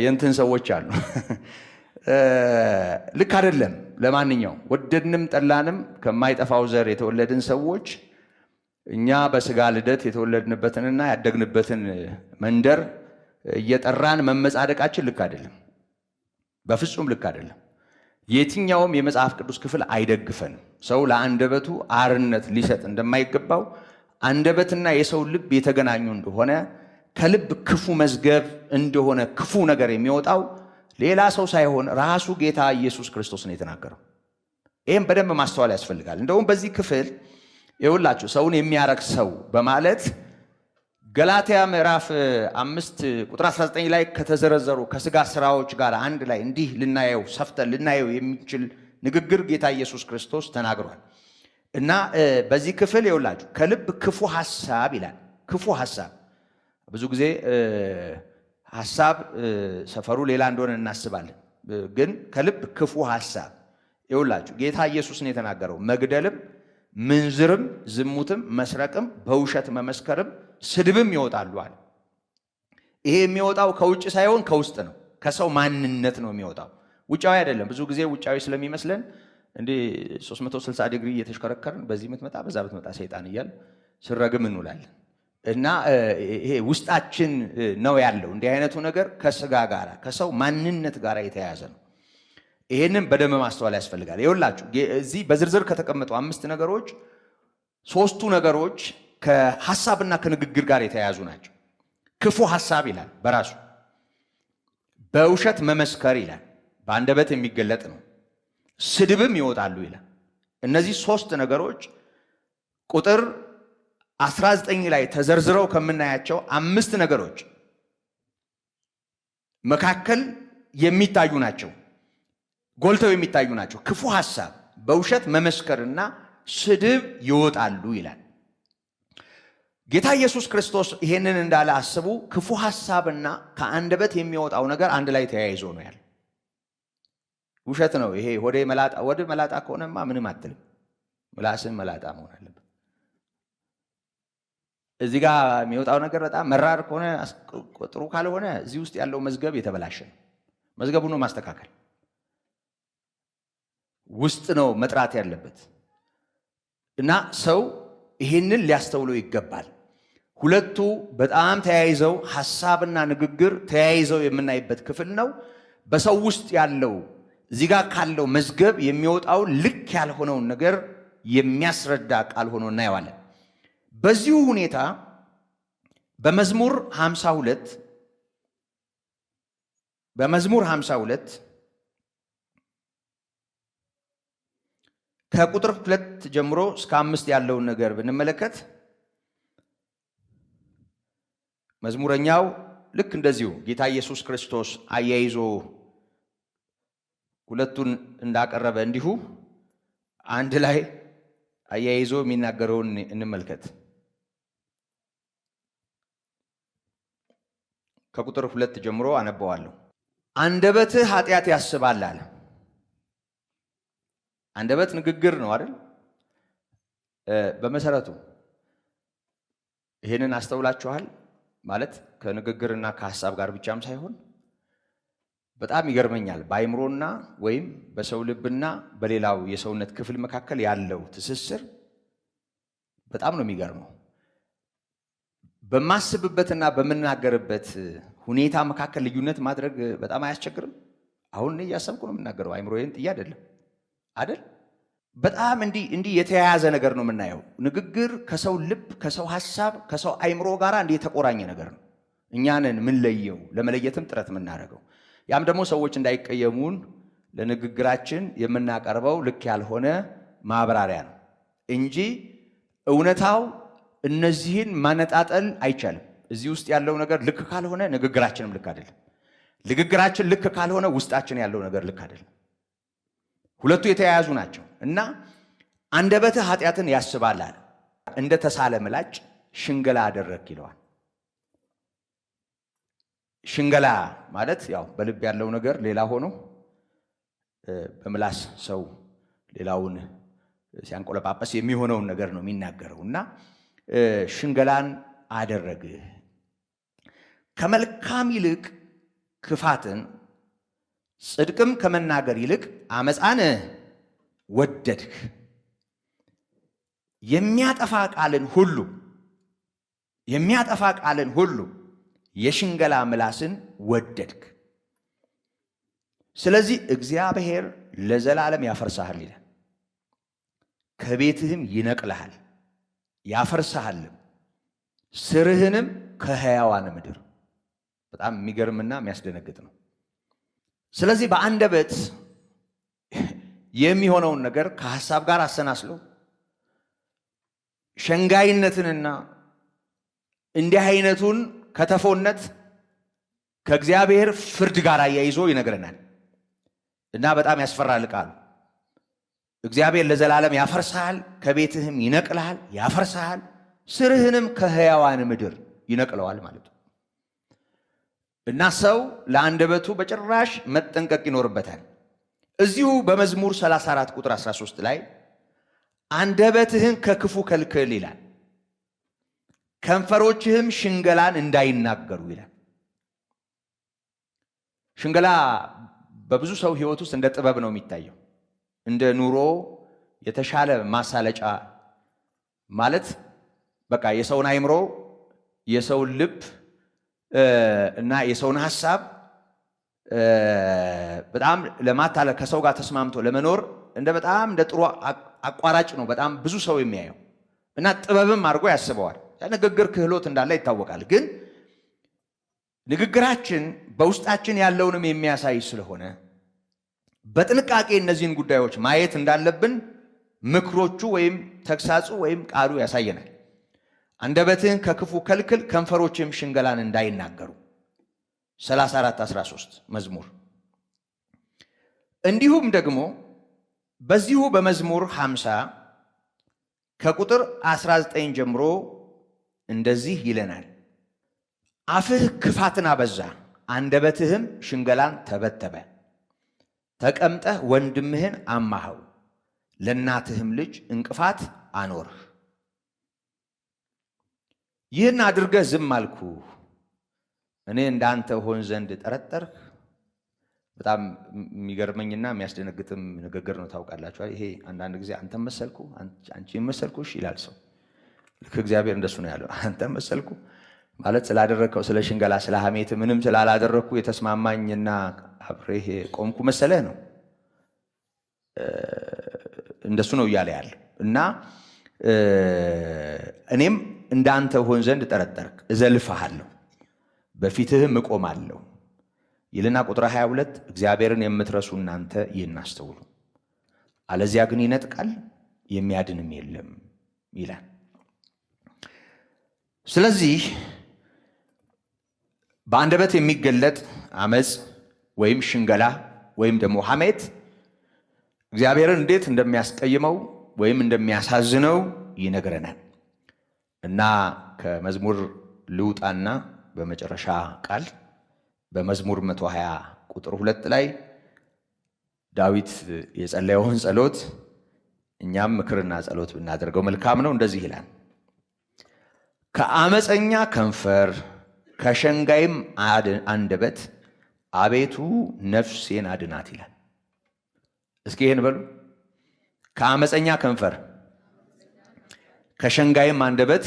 የእንትን ሰዎች አሉ። ልክ አይደለም። ለማንኛውም ወደድንም ጠላንም ከማይጠፋው ዘር የተወለድን ሰዎች እኛ በስጋ ልደት የተወለድንበትንና ያደግንበትን መንደር እየጠራን መመጻደቃችን ልክ አይደለም፣ በፍጹም ልክ አይደለም። የትኛውም የመጽሐፍ ቅዱስ ክፍል አይደግፈንም። ሰው ለአንደበቱ አርነት ሊሰጥ እንደማይገባው አንደበትና የሰው ልብ የተገናኙ እንደሆነ ከልብ ክፉ መዝገብ እንደሆነ ክፉ ነገር የሚወጣው ሌላ ሰው ሳይሆን ራሱ ጌታ ኢየሱስ ክርስቶስ ነው የተናገረው። ይህም በደንብ ማስተዋል ያስፈልጋል። እንደውም በዚህ ክፍል ይኸውላችሁ ሰውን የሚያረክሰው በማለት ገላትያ ምዕራፍ 5 ቁጥር 19 ላይ ከተዘረዘሩ ከስጋ ስራዎች ጋር አንድ ላይ እንዲህ ልናየው ሰፍተን ልናየው የሚችል ንግግር ጌታ ኢየሱስ ክርስቶስ ተናግሯል። እና በዚህ ክፍል ይኸውላችሁ ከልብ ክፉ ሐሳብ ይላል። ክፉ ሐሳብ ብዙ ጊዜ ሐሳብ ሰፈሩ ሌላ እንደሆነ እናስባለን። ግን ከልብ ክፉ ሐሳብ ይኸውላችሁ ጌታ ኢየሱስ ነው የተናገረው። መግደልም፣ ምንዝርም፣ ዝሙትም፣ መስረቅም፣ በውሸት መመስከርም ስድብም ይወጣሉ አለ። ይሄ የሚወጣው ከውጭ ሳይሆን ከውስጥ ነው። ከሰው ማንነት ነው የሚወጣው፣ ውጫዊ አይደለም። ብዙ ጊዜ ውጫዊ ስለሚመስለን እንዴ 360 ዲግሪ እየተሽከረከርን በዚህ ምትመጣ በዛ ብትመጣ ሰይጣን እያል ስረግም እንውላለን። እና ይሄ ውስጣችን ነው ያለው። እንዲህ አይነቱ ነገር ከስጋ ጋር ከሰው ማንነት ጋር የተያያዘ ነው። ይሄንን በደንብ ማስተዋል ያስፈልጋል። ይኸውላችሁ እዚህ በዝርዝር ከተቀመጡ 5 ነገሮች 3ቱ ነገሮች ከሐሳብና ከንግግር ጋር የተያያዙ ናቸው። ክፉ ሐሳብ ይላል በራሱ በውሸት መመስከር ይላል፣ በአንደበት የሚገለጥ ነው። ስድብም ይወጣሉ ይላል። እነዚህ 3 ነገሮች ቁጥር 19 ላይ ተዘርዝረው ከምናያቸው 5 ነገሮች መካከል የሚታዩ ናቸው። ጎልተው የሚታዩ ናቸው። ክፉ ሐሳብ፣ በውሸት መመስከርና ስድብ ይወጣሉ ይላል። ጌታ ኢየሱስ ክርስቶስ ይሄንን እንዳለ አስቡ። ክፉ ሐሳብና ከአንደበት የሚወጣው ነገር አንድ ላይ ተያይዞ ነው ያለ። ውሸት ነው ይሄ። ወደ መላጣ ከሆነማ ምንም አትልም። ምላስን መላጣ መሆን አለበት። እዚህ ጋር የሚወጣው ነገር በጣም መራር ከሆነ ጥሩ ካልሆነ እዚህ ውስጥ ያለው መዝገብ የተበላሸ ነው። መዝገቡን ነው ማስተካከል ውስጥ ነው መጥራት ያለበት እና ሰው ይሄንን ሊያስተውለው ይገባል። ሁለቱ በጣም ተያይዘው ሐሳብና ንግግር ተያይዘው የምናይበት ክፍል ነው። በሰው ውስጥ ያለው እዚህ ጋር ካለው መዝገብ የሚወጣው ልክ ያልሆነውን ነገር የሚያስረዳ ቃል ሆኖ እናየዋለን። በዚሁ ሁኔታ በመዝሙር 52 ከቁጥር 2 ጀምሮ እስከ 5 ያለውን ነገር ብንመለከት መዝሙረኛው ልክ እንደዚሁ ጌታ ኢየሱስ ክርስቶስ አያይዞ ሁለቱን እንዳቀረበ እንዲሁ አንድ ላይ አያይዞ የሚናገረውን እንመልከት። ከቁጥር 2 ጀምሮ አነበዋለሁ። አንደበትህ ኃጢአት ያስባል አለ። አንደበት ንግግር ነው አይደል? በመሰረቱ ይሄንን አስተውላችኋል? ማለት ከንግግርና ከሐሳብ ጋር ብቻም ሳይሆን በጣም ይገርመኛል። በአይምሮና ወይም በሰው ልብና በሌላው የሰውነት ክፍል መካከል ያለው ትስስር በጣም ነው የሚገርመው። በማስብበትና በምናገርበት ሁኔታ መካከል ልዩነት ማድረግ በጣም አያስቸግርም? አሁን እኔ እያሰብኩ ነው የምናገረው፣ አይምሮዬን ጥዬ አይደለም አይደል? በጣም እንዲህ የተያያዘ ነገር ነው የምናየው። ንግግር ከሰው ልብ፣ ከሰው ሐሳብ፣ ከሰው አይምሮ ጋር እንዲህ የተቆራኘ ነገር ነው። እኛንን ምን ለየው ለመለየትም ጥረት የምናደርገው። ያም ደግሞ ሰዎች እንዳይቀየሙን ለንግግራችን የምናቀርበው ልክ ያልሆነ ማብራሪያ ነው እንጂ እውነታው እነዚህን ማነጣጠል አይቻልም። እዚህ ውስጥ ያለው ነገር ልክ ካልሆነ ንግግራችንም ልክ አይደለም። ንግግራችን ልክ ካልሆነ ውስጣችን ያለው ነገር ልክ አይደለም። ሁለቱ የተያያዙ ናቸው እና አንደበትህ ኃጢአትን ያስባል አለ። እንደ ተሳለ ምላጭ ሽንገላ አደረግ ይለዋል። ሽንገላ ማለት ያው በልብ ያለው ነገር ሌላ ሆኖ በምላስ ሰው ሌላውን ሲያንቆለጳጳስ የሚሆነውን ነገር ነው የሚናገረው እና ሽንገላን አደረግህ። ከመልካም ይልቅ ክፋትን፣ ጽድቅም ከመናገር ይልቅ አመፃን ወደድክ። የሚያጠፋ ቃልን ሁሉ የሽንገላ ምላስን ወደድክ። ስለዚህ እግዚአብሔር ለዘላለም ያፈርሳሃል ይላል። ከቤትህም ይነቅልሃል ያፈርሳሃልም፣ ስርህንም ከሕያዋን ምድር። በጣም የሚገርምና የሚያስደነግጥ ነው። ስለዚህ በአንደበት የሚሆነውን ነገር ከሐሳብ ጋር አሰናስሎ ሸንጋይነትንና እንዲህ አይነቱን ከተፎነት ከእግዚአብሔር ፍርድ ጋር አያይዞ ይነግረናል እና በጣም ያስፈራል ቃሉ። እግዚአብሔር ለዘላለም ያፈርሳል፣ ከቤትህም ይነቅልሃል ያፈርሳል፣ ስርህንም ከሕያዋን ምድር ይነቅለዋል ማለት ነው። እና ሰው ለአንደበቱ በጭራሽ መጠንቀቅ ይኖርበታል። እዚሁ በመዝሙር 34 ቁጥር 13 ላይ አንደበትህን ከክፉ ከልክል ይላል፣ ከንፈሮችህም ሽንገላን እንዳይናገሩ ይላል። ሽንገላ በብዙ ሰው ሕይወት ውስጥ እንደ ጥበብ ነው የሚታየው፣ እንደ ኑሮ የተሻለ ማሳለጫ ማለት በቃ የሰውን አይምሮ የሰውን ልብ እና የሰውን ሐሳብ በጣም ለማታለል ከሰው ጋር ተስማምቶ ለመኖር በጣም እንደ ጥሩ አቋራጭ ነው በጣም ብዙ ሰው የሚያየው እና ጥበብም አድርጎ ያስበዋል። ንግግር ክህሎት እንዳለ ይታወቃል። ግን ንግግራችን በውስጣችን ያለውንም የሚያሳይ ስለሆነ በጥንቃቄ እነዚህን ጉዳዮች ማየት እንዳለብን ምክሮቹ ወይም ተግሳጹ ወይም ቃሉ ያሳየናል። አንደበትህን ከክፉ ከልክል፣ ከንፈሮችህም ሽንገላን እንዳይናገሩ 34:13 መዝሙር። እንዲሁም ደግሞ በዚሁ በመዝሙር 50 ከቁጥር 19 ጀምሮ እንደዚህ ይለናል። አፍህ ክፋትን አበዛ፣ አንደበትህም ሽንገላን ተበተበ። ተቀምጠህ ወንድምህን አማኸው፣ ለእናትህም ልጅ እንቅፋት አኖርህ። ይህን አድርገህ ዝም አልኩህ፣ እኔ እንዳንተ ሆን ዘንድ ጠረጠርህ። በጣም የሚገርመኝና የሚያስደነግጥም ንግግር ነው። ታውቃላችሁ ይሄ አንዳንድ ጊዜ አንተም መሰልኩ አንቺም መሰልኩሽ ይላል ሰው። ልክ እግዚአብሔር እንደሱ ነው ያለው። አንተም መሰልኩ ማለት ስላደረግከው ስለ ሽንገላ ስለ ሐሜት ምንም ስላላደረግኩ የተስማማኝና አብሬህ ቆምኩ መሰለህ ነው። እንደሱ ነው እያለ ያለው እና እኔም እንዳንተ ሆን ዘንድ ጠረጠርክ፣ እዘልፍሃለሁ፣ በፊትህም እቆማለሁ ይልና ቁጥር 22 እግዚአብሔርን የምትረሱ እናንተ ይህን አስተውሉ፣ አለዚያ ግን ይነጥቃል የሚያድንም የለም ይላል። ስለዚህ በአንደበት የሚገለጥ አመፅ ወይም ሽንገላ ወይም ደግሞ ሐሜት እግዚአብሔርን እንዴት እንደሚያስቀይመው ወይም እንደሚያሳዝነው ይነግረናል እና ከመዝሙር ልውጣና በመጨረሻ ቃል በመዝሙር 120 ቁጥር 2 ላይ ዳዊት የጸለየውን ጸሎት እኛም ምክርና ጸሎት ብናደርገው መልካም ነው። እንደዚህ ይላል፣ ከአመፀኛ ከንፈር ከሸንጋይም አንደበት አቤቱ ነፍሴን አድናት ይላል። እስኪ ይሄን በሉ። ከአመፀኛ ከንፈር ከሸንጋይም አንደበት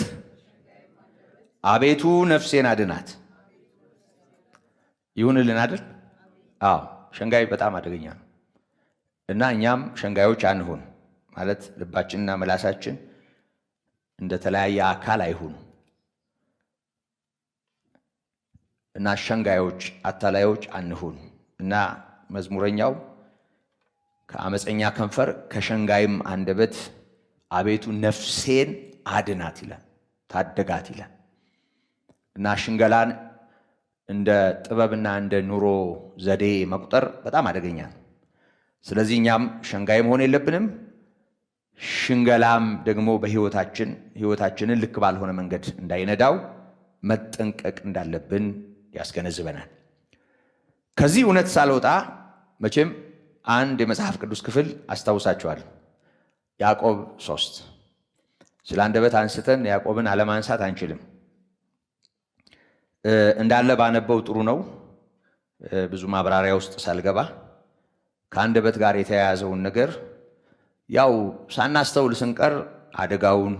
አቤቱ ነፍሴን አድናት። ይሁንልን አይደል? አዎ፣ ሸንጋይ በጣም አደገኛ ነው እና እኛም ሸንጋዮች አንሁን ማለት ልባችንና ምላሳችን እንደተለያየ አካል አይሁኑ እና ሸንጋዮች አታላዮች አንሁን እና መዝሙረኛው ከአመፀኛ ከንፈር ከሸንጋይም አንደበት አቤቱ ነፍሴን አድናት ይላል፣ ታደጋት ይላል እና ሽንገላን እንደ ጥበብና እንደ ኑሮ ዘዴ መቁጠር በጣም አደገኛ ነው። ስለዚህ እኛም ሸንጋይ መሆን የለብንም። ሽንገላም ደግሞ ሕይወታችንን ልክ ባልሆነ መንገድ እንዳይነዳው መጠንቀቅ እንዳለብን ያስገነዝበናል። ከዚህ እውነት ሳልወጣ መቼም አንድ የመጽሐፍ ቅዱስ ክፍል አስታውሳችኋለሁ። ያዕቆብ 3 ስለ አንደበት አንስተን ያዕቆብን አለማንሳት አንችልም። እንዳለ ባነበው ጥሩ ነው። ብዙ ማብራሪያ ውስጥ ሳልገባ ከአንደበት ጋር የተያያዘውን ነገር ያው ሳናስተውል ስንቀር አደጋውን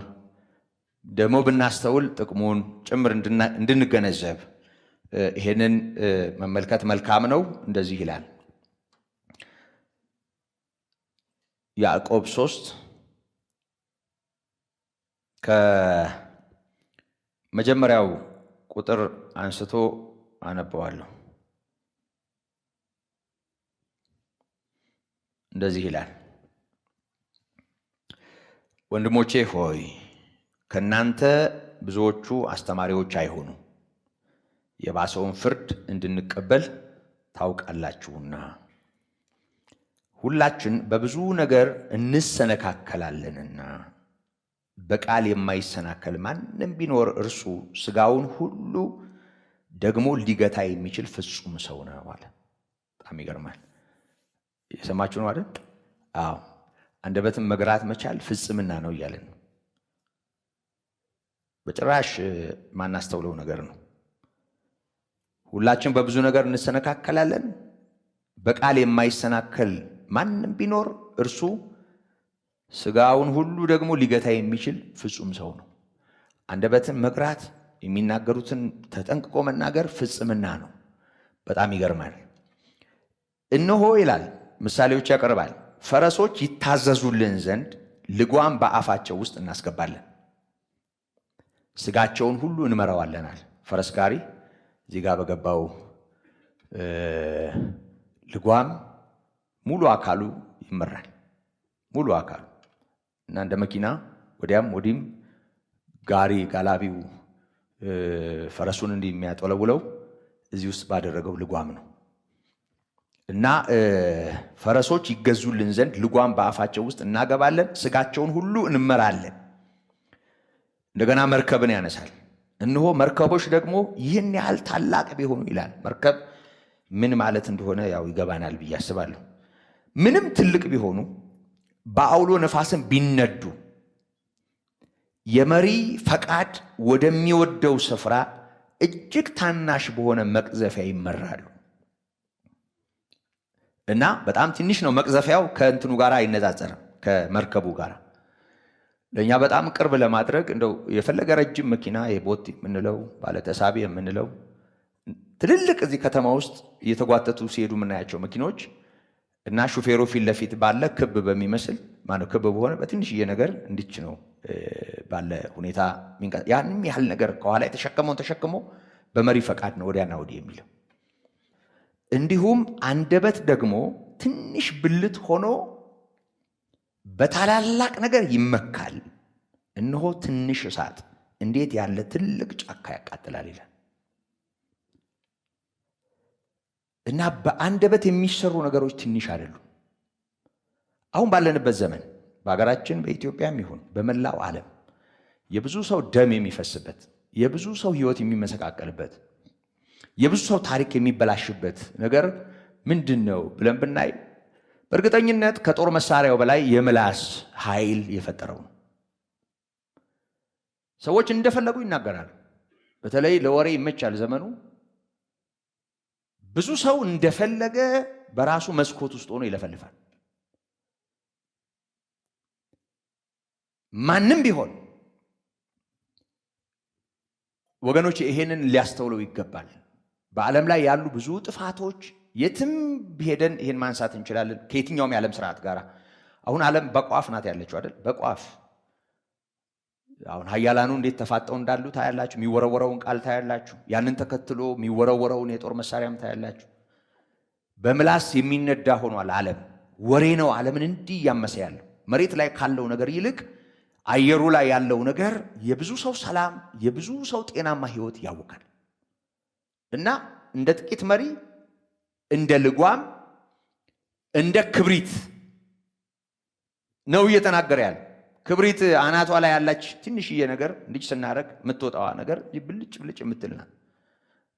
ደግሞ ብናስተውል ጥቅሙን ጭምር እንድንገነዘብ ይሄንን መመልከት መልካም ነው። እንደዚህ ይላል ያዕቆብ 3 ከመጀመሪያው ቁጥር አንስቶ አነበዋለሁ። እንደዚህ ይላል፣ ወንድሞቼ ሆይ ከእናንተ ብዙዎቹ አስተማሪዎች አይሆኑ፣ የባሰውን ፍርድ እንድንቀበል ታውቃላችሁና። ሁላችን በብዙ ነገር እንሰነካከላለንና በቃል የማይሰናከል ማንም ቢኖር እርሱ ሥጋውን ሁሉ ደግሞ ሊገታ የሚችል ፍጹም ሰው ነው አለ። በጣም ይገርማል። የሰማችሁ ነው አይደል? አዎ፣ አንደበትን መግራት መቻል ፍጽምና ነው እያለን ነው። በጭራሽ ማናስተውለው ነገር ነው። ሁላችን በብዙ ነገር እንሰነካከላለን። በቃል የማይሰናከል ማንም ቢኖር እርሱ ሥጋውን ሁሉ ደግሞ ሊገታ የሚችል ፍጹም ሰው ነው። አንደበትን መግራት፣ የሚናገሩትን ተጠንቅቆ መናገር ፍጽምና ነው። በጣም ይገርማል። እነሆ ይላል፣ ምሳሌዎች ያቀርባል። ፈረሶች ይታዘዙልን ዘንድ ልጓም በአፋቸው ውስጥ እናስገባለን፣ ሥጋቸውን ሁሉ እንመራዋለናል። ፈረስ ጋሪ እዚህ ጋር በገባው ልጓም ሙሉ አካሉ ይመራል። ሙሉ አካሉ እና እንደ መኪና ወዲያም ወዲህም ጋላቢው ፈረሱን እንዲህ የሚያጠለውለው እዚህ ውስጥ ባደረገው ልጓም ነው። እና ፈረሶች ይገዙልን ዘንድ ልጓም በአፋቸው ውስጥ እናገባለን፣ ስጋቸውን ሁሉ እንመራለን። እንደገና መርከብን ያነሳል። እነሆ መርከቦች ደግሞ ይህን ያህል ታላቅ ቢሆኑ ይላል። መርከብ ምን ማለት እንደሆነ ያው ይገባናል ብዬ አስባለሁ። ምንም ትልቅ ቢሆኑ በአውሎ ነፋስም ቢነዱ የመሪ ፈቃድ ወደሚወደው ስፍራ እጅግ ታናሽ በሆነ መቅዘፊያ ይመራሉ። እና በጣም ትንሽ ነው መቅዘፊያው፣ ከእንትኑ ጋር አይነጻጸርም፣ ከመርከቡ ጋር። ለእኛ በጣም ቅርብ ለማድረግ እንደው የፈለገ ረጅም መኪና የቦት የምንለው ባለተሳቢ የምንለው ትልልቅ እዚህ ከተማ ውስጥ እየተጓተቱ ሲሄዱ የምናያቸው መኪኖች እና ሹፌሩ ፊት ለፊት ባለ ክብ በሚመስል ማነው ክብ በሆነ በትንሽዬ ነገር እንዲች ነው ባለ ሁኔታ ያንም ያህል ነገር ከኋላ የተሸከመውን ተሸክሞ በመሪ ፈቃድ ነው ወዲያና ወዲህ የሚለው። እንዲሁም አንደበት ደግሞ ትንሽ ብልት ሆኖ በታላላቅ ነገር ይመካል። እነሆ ትንሽ እሳት እንዴት ያለ ትልቅ ጫካ ያቃጥላል ይላል። እና በአንደበት የሚሰሩ ነገሮች ትንሽ አይደሉም። አሁን ባለንበት ዘመን በሀገራችን በኢትዮጵያም ይሁን በመላው ዓለም የብዙ ሰው ደም የሚፈስበት፣ የብዙ ሰው ሕይወት የሚመሰቃቀልበት፣ የብዙ ሰው ታሪክ የሚበላሽበት ነገር ምንድን ነው ብለን ብናይ በእርግጠኝነት ከጦር መሳሪያው በላይ የምላስ ኃይል የፈጠረው ነው። ሰዎች እንደፈለጉ ይናገራሉ። በተለይ ለወሬ ይመቻል ዘመኑ። ብዙ ሰው እንደፈለገ በራሱ መስኮት ውስጥ ሆኖ ይለፈልፋል። ማንም ቢሆን ወገኖች ይሄንን ሊያስተውለው ይገባል። በዓለም ላይ ያሉ ብዙ ጥፋቶች የትም ሄደን ይሄን ማንሳት እንችላለን። ከየትኛውም የዓለም ስርዓት ጋር አሁን ዓለም በቋፍ ናት ያለችው አይደል? በቋፍ አሁን ኃያላኑ እንዴት ተፋጠው እንዳሉ ታያላችሁ። የሚወረወረውን ቃል ታያላችሁ። ያንን ተከትሎ የሚወረወረውን የጦር መሳሪያም ታያላችሁ። በምላስ የሚነዳ ሆኗል ዓለም። ወሬ ነው ዓለምን እንዲህ እያመሰ ያለው። መሬት ላይ ካለው ነገር ይልቅ አየሩ ላይ ያለው ነገር የብዙ ሰው ሰላም፣ የብዙ ሰው ጤናማ ህይወት ያውካል። እና እንደ ጥቂት መሪ፣ እንደ ልጓም፣ እንደ ክብሪት ነው እየተናገረ ያለ። ክብሪት አናቷ ላይ ያላች ትንሽዬ ነገር እንዲህ ስናረግ የምትወጣዋ ነገር ብልጭ ብልጭ የምትልና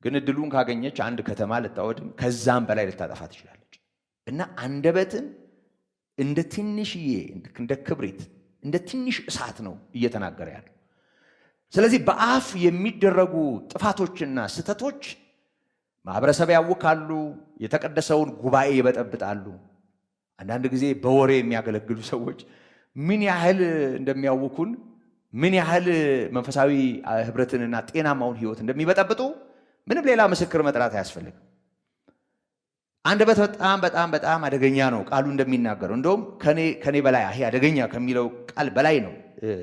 ግን እድሉን ካገኘች አንድ ከተማ ልታወድም ከዛም በላይ ልታጠፋ ትችላለች። እና አንደበትን እንደ ትንሽዬ እንደ ክብሪት እንደ ትንሽ እሳት ነው እየተናገረ ያለው። ስለዚህ በአፍ የሚደረጉ ጥፋቶችና ስተቶች ማህበረሰብ ያውካሉ፣ የተቀደሰውን ጉባኤ ይበጠብጣሉ። አንዳንድ ጊዜ በወሬ የሚያገለግሉ ሰዎች ምን ያህል እንደሚያውኩን፣ ምን ያህል መንፈሳዊ ህብረትንና ጤናማውን ህይወት እንደሚበጠብጡ ምንም ሌላ ምስክር መጥራት አያስፈልግም። አንደበት በጣም በጣም በጣም አደገኛ ነው ቃሉ እንደሚናገረው። እንደውም ከኔ በላይ ይሄ አደገኛ ከሚለው ቃል በላይ ነው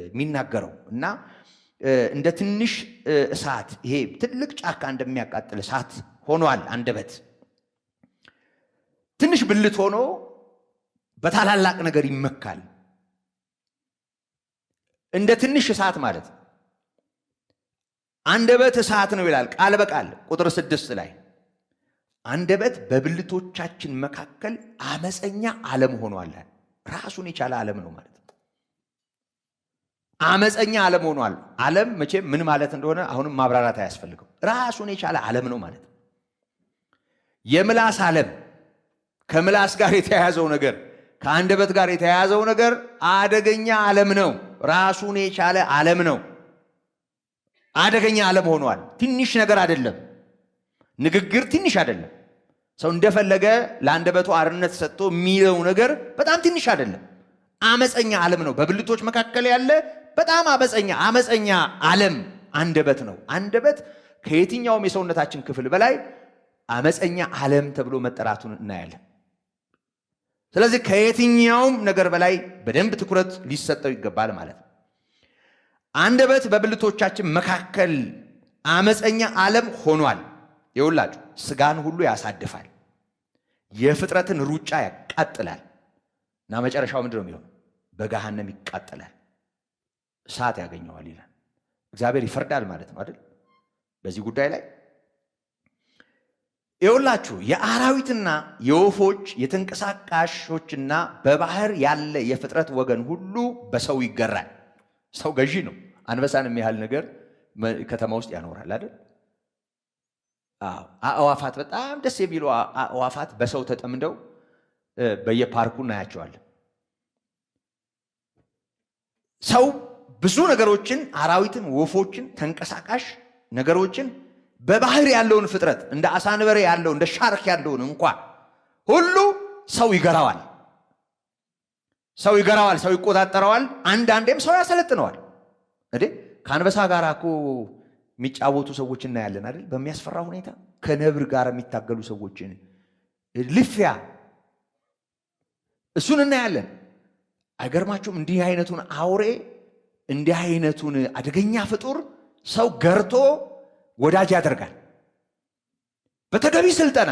የሚናገረው። እና እንደ ትንሽ እሳት ይሄ ትልቅ ጫካ እንደሚያቃጥል እሳት ሆኗል አንደበት። ትንሽ ብልት ሆኖ በታላላቅ ነገር ይመካል። እንደ ትንሽ እሳት ማለት አንደበት እሳት ነው ይላል ቃል በቃል ቁጥር 6 ላይ። አንደበት በብልቶቻችን መካከል አመፀኛ ዓለም ሆኗል። ራሱን የቻለ ዓለም ነው ማለት ነው። አመፀኛ ዓለም ሆኗል። ዓለም መቼም ምን ማለት እንደሆነ አሁንም ማብራራት አያስፈልገው። ራሱን የቻለ ዓለም ነው ማለት ነው። የምላስ ዓለም፣ ከምላስ ጋር የተያያዘው ነገር፣ ከአንደበት ጋር የተያያዘው ነገር አደገኛ ዓለም ነው። ራሱን የቻለ ዓለም ነው። አደገኛ ዓለም ሆኗል። ትንሽ ነገር አይደለም። ንግግር ትንሽ አይደለም። ሰው እንደፈለገ ለአንደበቱ አርነት ሰጥቶ የሚለው ነገር በጣም ትንሽ አይደለም። አመፀኛ ዓለም ነው። በብልቶች መካከል ያለ በጣም አመፀኛ ዓለም አንደበት ነው። አንደበት ከየትኛውም የሰውነታችን ክፍል በላይ አመፀኛ ዓለም ተብሎ መጠራቱን እናያለን። ስለዚህ ከየትኛውም ነገር በላይ በደንብ ትኩረት ሊሰጠው ይገባል ማለት ነው። አንደበት በብልቶቻችን መካከል አመፀኛ ዓለም ሆኗል። ይኸውላችሁ ስጋን ሁሉ ያሳድፋል፣ የፍጥረትን ሩጫ ያቃጥላል እና መጨረሻው ምንድን ነው የሚሆነው? በገሃነም ይቃጠላል፣ እሳት ያገኘዋል ይላል። እግዚአብሔር ይፈርዳል ማለት ነው አይደል? በዚህ ጉዳይ ላይ ይኸውላችሁ የአራዊትና የወፎች የተንቀሳቃሾችና በባህር ያለ የፍጥረት ወገን ሁሉ በሰው ይገራል። ሰው ገዢ ነው። አንበሳን የሚያህል ነገር ከተማ ውስጥ ያኖራል አይደል? አእዋፋት፣ በጣም ደስ የሚሉ አእዋፋት በሰው ተጠምደው በየፓርኩ እናያቸዋለን። ሰው ብዙ ነገሮችን፣ አራዊትን፣ ወፎችን፣ ተንቀሳቃሽ ነገሮችን በባህር ያለውን ፍጥረት እንደ አሳ አንበሪ ያለው እንደ ሻርክ ያለውን እንኳን ሁሉ ሰው ይገራዋል። ሰው ይገራዋል፣ ሰው ይቆጣጠረዋል፣ አንዳንዴም ሰው ያሰለጥነዋል። እንዴ ከአንበሳ ጋር እኮ የሚጫወቱ ሰዎች እናያለን አይደል? በሚያስፈራ ሁኔታ ከነብር ጋር የሚታገሉ ሰዎችን ልፊያ፣ እሱን እናያለን። አይገርማችሁም? እንዲህ አይነቱን አውሬ፣ እንዲህ አይነቱን አደገኛ ፍጡር ሰው ገርቶ ወዳጅ ያደርጋል። በተገቢ ስልጠና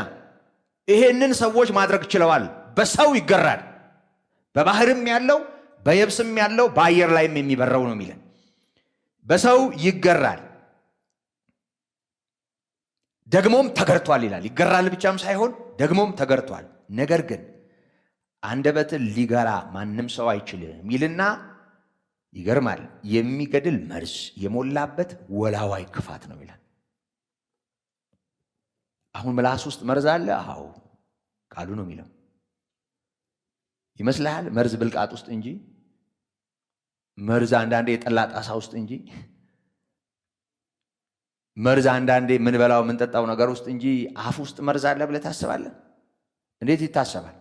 ይሄንን ሰዎች ማድረግ ችለዋል። በሰው ይገራል። በባህርም ያለው በየብስም ያለው በአየር ላይም የሚበረው ነው የሚለን። በሰው ይገራል ደግሞም ተገርቷል ይላል። ይገራል ብቻም ሳይሆን ደግሞም ተገርቷል። ነገር ግን አንደበትን ሊገራ ማንም ሰው አይችልም ይልና ይገርማል፣ የሚገድል መርዝ የሞላበት ወላዋይ ክፋት ነው ይላል። አሁን ምላስ ውስጥ መርዝ አለ? አዎ ቃሉ ነው የሚለው። ይመስልሃል መርዝ ብልቃጥ ውስጥ እንጂ፣ መርዝ አንዳንዴ የጠላ ጣሳ ውስጥ እንጂ፣ መርዝ አንዳንዴ የምንበላው የምንጠጣው ነገር ውስጥ እንጂ አፍ ውስጥ መርዝ አለ ብለህ ታስባለህ? እንዴት ይታሰባል?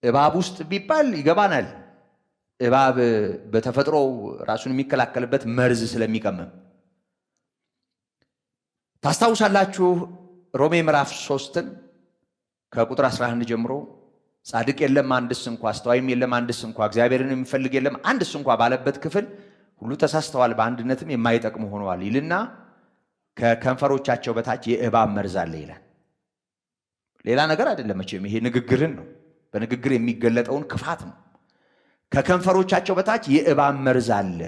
እባብ ውስጥ ቢባል ይገባናል። እባብ በተፈጥሮ ራሱን የሚከላከልበት መርዝ ስለሚቀመም። ታስታውሳላችሁ ሮሜ ምዕራፍ 3 ከቁጥር 11 ጀምሮ ጻድቅ የለም አንድስ እንኳ፣ አስተዋይም የለም አንድስ እንኳ፣ እግዚአብሔርን የሚፈልግ የለም አንድስ እንኳ ባለበት ክፍል ሁሉ ተሳስተዋል፣ በአንድነትም የማይጠቅሙ ሆነዋል ይልና ከከንፈሮቻቸው በታች የእባብ መርዝ አለ ይላል። ሌላ ነገር አይደለም መቼም፣ ይሄ ንግግርን ነው፣ በንግግር የሚገለጠውን ክፋት ነው። ከከንፈሮቻቸው በታች የእባብ መርዝ አለ፣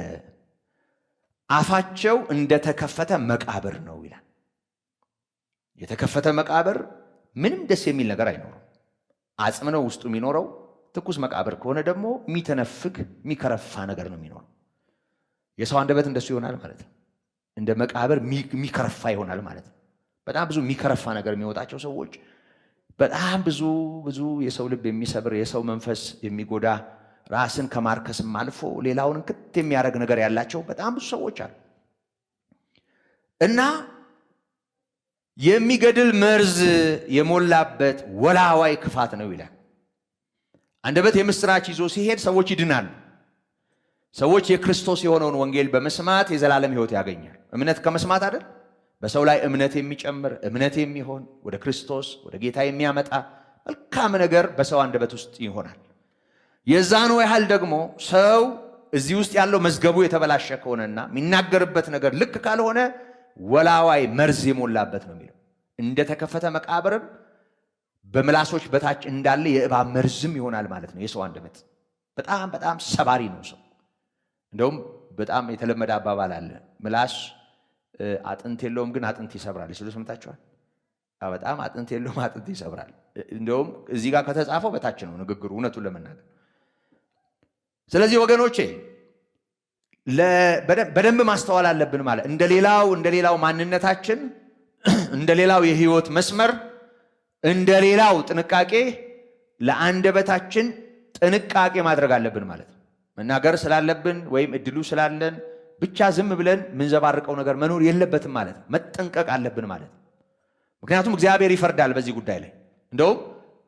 አፋቸው እንደተከፈተ መቃብር ነው ይላል። የተከፈተ መቃብር ምንም ደስ የሚል ነገር አይኖረው። አጽም ነው ውስጡ የሚኖረው። ትኩስ መቃብር ከሆነ ደግሞ የሚተነፍግ የሚከረፋ ነገር ነው የሚኖረው። የሰው አንደበት እንደሱ ይሆናል ማለት ነው። እንደ መቃብር የሚከረፋ ይሆናል ማለት ነው። በጣም ብዙ የሚከረፋ ነገር የሚወጣቸው ሰዎች፣ በጣም ብዙ የሰው ልብ የሚሰብር የሰው መንፈስ የሚጎዳ ራስን ከማርከስም አልፎ ሌላውን ክት የሚያደርግ ነገር ያላቸው በጣም ብዙ ሰዎች አሉ። እና የሚገድል መርዝ የሞላበት ወላዋይ ክፋት ነው ይላል። አንደበት የምስራች ይዞ ሲሄድ ሰዎች ይድናሉ። ሰዎች የክርስቶስ የሆነውን ወንጌል በመስማት የዘላለም ሕይወት ያገኛል። እምነት ከመስማት አይደል? በሰው ላይ እምነት የሚጨምር እምነት የሚሆን ወደ ክርስቶስ ወደ ጌታ የሚያመጣ መልካም ነገር በሰው አንደበት ውስጥ ይሆናል። የዛኑ ያህል ደግሞ ሰው እዚህ ውስጥ ያለው መዝገቡ የተበላሸ ከሆነና የሚናገርበት ነገር ልክ ካልሆነ ወላዋይ መርዝ የሞላበት ነው የሚለው። እንደተከፈተ መቃብርም በምላሶች በታች እንዳለ የእባብ መርዝም ይሆናል ማለት ነው። የሰው አንደበት በጣም ሰባሪ ነው ሰው። እንደውም በጣም የተለመደ አባባል አለ፣ ምላስ አጥንት የለውም ግን አጥንት ይሰብራል ሲሉ ሰምታችኋል። በጣም አጥንት የለውም አጥንት ይሰብራል። እንደውም እዚህ ጋር ከተጻፈው በታች ነው ንግግሩ እውነቱን ለመናገር። ስለዚህ ወገኖቼ በደንብ ማስተዋል አለብን። ማለት እንደሌላው ማንነታችን፣ እንደሌላው የህይወት መስመር፣ እንደሌላው ጥንቃቄ ለአንደበታችን ጥንቃቄ ማድረግ አለብን ማለት ነው። መናገር ስላለብን ወይም እድሉ ስላለን ብቻ ዝም ብለን ምንዘባርቀው ነገር መኖር የለበትም ማለት ነው። መጠንቀቅ አለብን ማለት ነው። ምክንያቱም እግዚአብሔር ይፈርዳል በዚህ ጉዳይ ላይ። እንደውም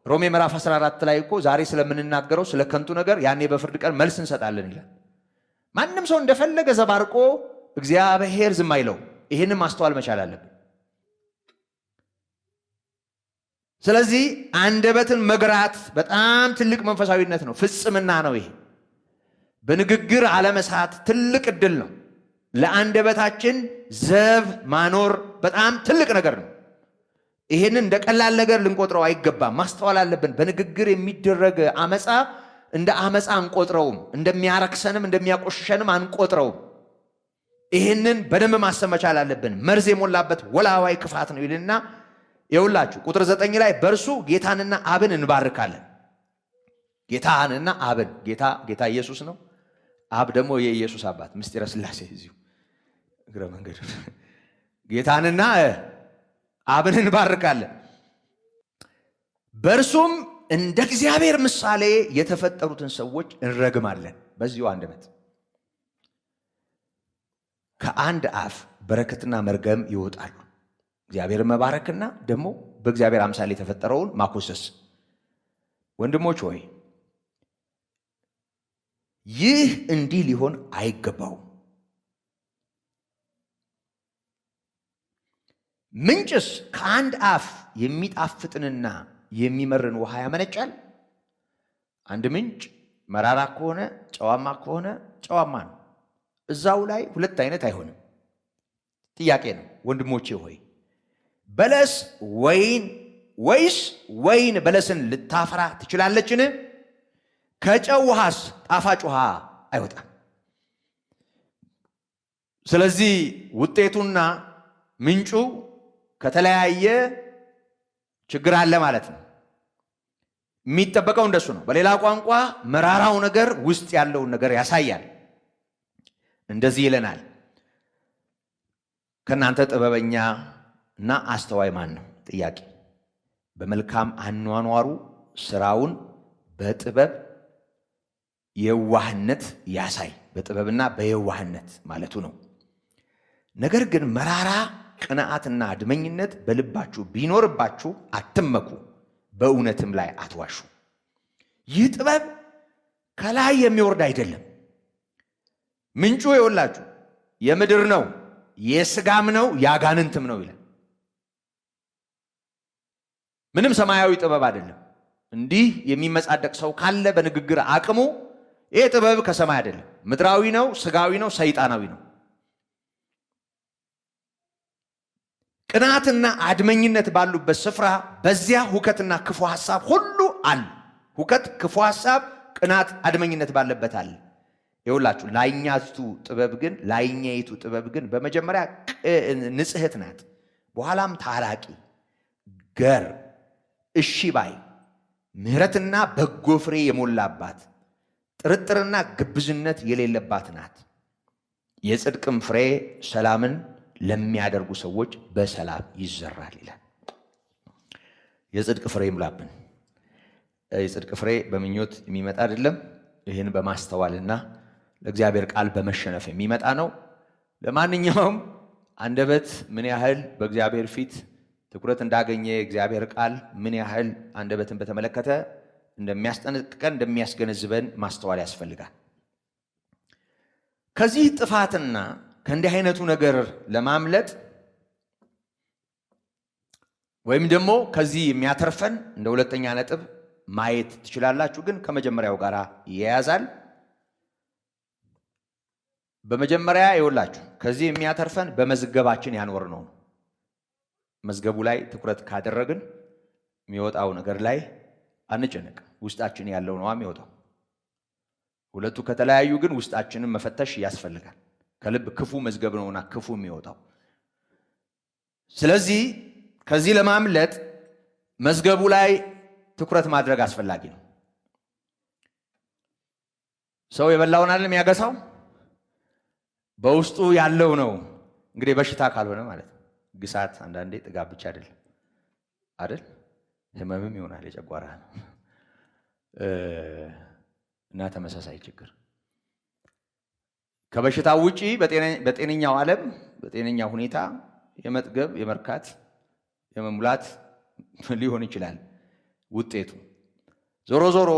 ሮሜ ምዕራፍ 14 ላይ እኮ ዛሬ ስለምንናገረው ስለ ከንቱ ነገር ያኔ በፍርድ ቀን መልስ እንሰጣለን ይላል። ማንም ሰው እንደፈለገ ዘባርቆ እግዚአብሔር ዝም አይለው። ይህንም ማስተዋል መቻል አለብን። ስለዚህ አንደበትን መግራት በጣም ትልቅ መንፈሳዊነት ነው፣ ፍጽምና ነው። ይሄ በንግግር አለመሳት ትልቅ እድል ነው። ለአንደበታችን ዘብ ማኖር በጣም ትልቅ ነገር ነው። ይሄንን እንደ ቀላል ነገር ልንቆጥረው አይገባም። ማስተዋል አለብን። በንግግር የሚደረግ አመፃ እንደ አመፃ አንቆጥረውም። እንደሚያረክሰንም እንደሚያቆሽሸንም አንቆጥረውም። ይሄንን በደንብ ማሰብ መቻል አለብን። መርዝ የሞላበት ወላዋይ ክፋት ነው ይልና ይውላችሁ ቁጥር 9 ላይ በእርሱ ጌታንና አብን እንባርካለን። ጌታንና አብን ጌታ ኢየሱስ ነው። አብ ደግሞ የኢየሱስ አባት ምስጢረ ሥላሴ እዚሁ እግረ መንገድ ጌታንና አብን እንባርካለን። በእርሱም እንደ እግዚአብሔር ምሳሌ የተፈጠሩትን ሰዎች እንረግማለን። በዚሁ አንደበት ከአንድ አፍ በረከትና መርገም ይወጣሉ። እግዚአብሔር መባረክና ደግሞ በእግዚአብሔር አምሳሌ የተፈጠረውን ማኮሰስ። ወንድሞች ሆይ ይህ እንዲህ ሊሆን አይገባውም። ምንጭስ ከአንድ አፍ የሚጣፍጥንና የሚመርን ውሃ ያመነጫል። አንድ ምንጭ መራራ ከሆነ ጨዋማ ከሆነ ጨዋማ ነው። እዛው ላይ ሁለት አይነት አይሆንም። ጥያቄ ነው ወንድሞቼ ሆይ በለስ ወይስ ወይን በለስን ልታፈራ ትችላለችን? ከጨው ውሃስ ጣፋጭ ውሃ አይወጣም። ስለዚህ ውጤቱና ምንጩ ከተለያየ ችግር አለ ማለት ነው። የሚጠበቀው እንደሱ ነው። በሌላ ቋንቋ መራራው ነገር ውስጥ ያለውን ነገር ያሳያል። እንደዚህ ይለናል፣ ከእናንተ ጥበበኛ እና አስተዋይ ማን ነው? ጥያቄ። በመልካም አኗኗሩ ስራውን በጥበብ የዋህነት ያሳይ። በጥበብና በየዋህነት ማለቱ ነው። ነገር ግን መራራ ቅንዓትና አድመኝነት በልባችሁ ቢኖርባችሁ አትመኩ፣ በእውነትም ላይ አትዋሹ። ይህ ጥበብ ከላይ የሚወርድ አይደለም። ምንጩ ይወላችሁ የምድር ነው፣ የስጋም ነው፣ ያጋንንትም ነው ይላል። ምንም ሰማያዊ ጥበብ አይደለም። እንዲህ የሚመጻደቅ ሰው ካለ በንግግር አቅሙ ይሄ ጥበብ ከሰማይ አይደለም፣ ምድራዊ ነው፣ ስጋዊ ነው፣ ሰይጣናዊ ነው። ቅናትና አድመኝነት ባሉበት ስፍራ በዚያ ሁከትና ክፉ ሐሳብ ሁሉ አለ። ሁከት፣ ክፉ ሐሳብ፣ ቅናት፣ አድመኝነት ባለበት አለ። ይኸውላችሁ ላይኛይቱ ጥበብ ግን በመጀመሪያ ንጽሕት ናት፣ በኋላም ታራቂ፣ ገር፣ እሺ ባይ፣ ምሕረትና በጎ ፍሬ የሞላባት፣ ጥርጥርና ግብዝነት የሌለባት ናት። የጽድቅም ፍሬ ሰላምን ለሚያደርጉ ሰዎች በሰላም ይዘራል ይላል። የጽድቅ ፍሬ ይሙላብን። የጽድቅ ፍሬ በምኞት የሚመጣ አይደለም። ይህን በማስተዋልና ለእግዚአብሔር ቃል በመሸነፍ የሚመጣ ነው። ለማንኛውም አንደበት ምን ያህል በእግዚአብሔር ፊት ትኩረት እንዳገኘ እግዚአብሔር ቃል ምን ያህል አንደበትን በተመለከተ እንደሚያስጠነቅቀን እንደሚያስገነዝበን ማስተዋል ያስፈልጋል። ከዚህ ጥፋትና ከእንዲህ አይነቱ ነገር ለማምለጥ ወይም ደግሞ ከዚህ የሚያተርፈን እንደ ሁለተኛ ነጥብ ማየት ትችላላችሁ፣ ግን ከመጀመሪያው ጋር ይያያዛል። በመጀመሪያ ይወላችሁ ከዚህ የሚያተርፈን በመዝገባችን ያኖርነው ነው። መዝገቡ ላይ ትኩረት ካደረግን የሚወጣው ነገር ላይ አንጨነቅ። ውስጣችን ያለው ነው የሚወጣው። ሁለቱ ከተለያዩ ግን ውስጣችንን መፈተሽ ያስፈልጋል። ከልብ ክፉ መዝገብ ነውና ክፉ የሚወጣው። ስለዚህ ከዚህ ለማምለጥ መዝገቡ ላይ ትኩረት ማድረግ አስፈላጊ ነው። ሰው የበላውን አይደለም የሚያገሳው፣ በውስጡ ያለው ነው። እንግዲህ በሽታ ካልሆነ ማለት ነው። ግሳት አንዳንዴ ጥጋብ ብቻ አይደል፣ ህመምም ይሆናል፣ የጨጓራ ነው እና ተመሳሳይ ችግር ከበሽታው ውጪ በጤነኛው ዓለም በጤነኛ ሁኔታ የመጥገብ የመርካት የመሙላት ሊሆን ይችላል ውጤቱ። ዞሮ ዞሮ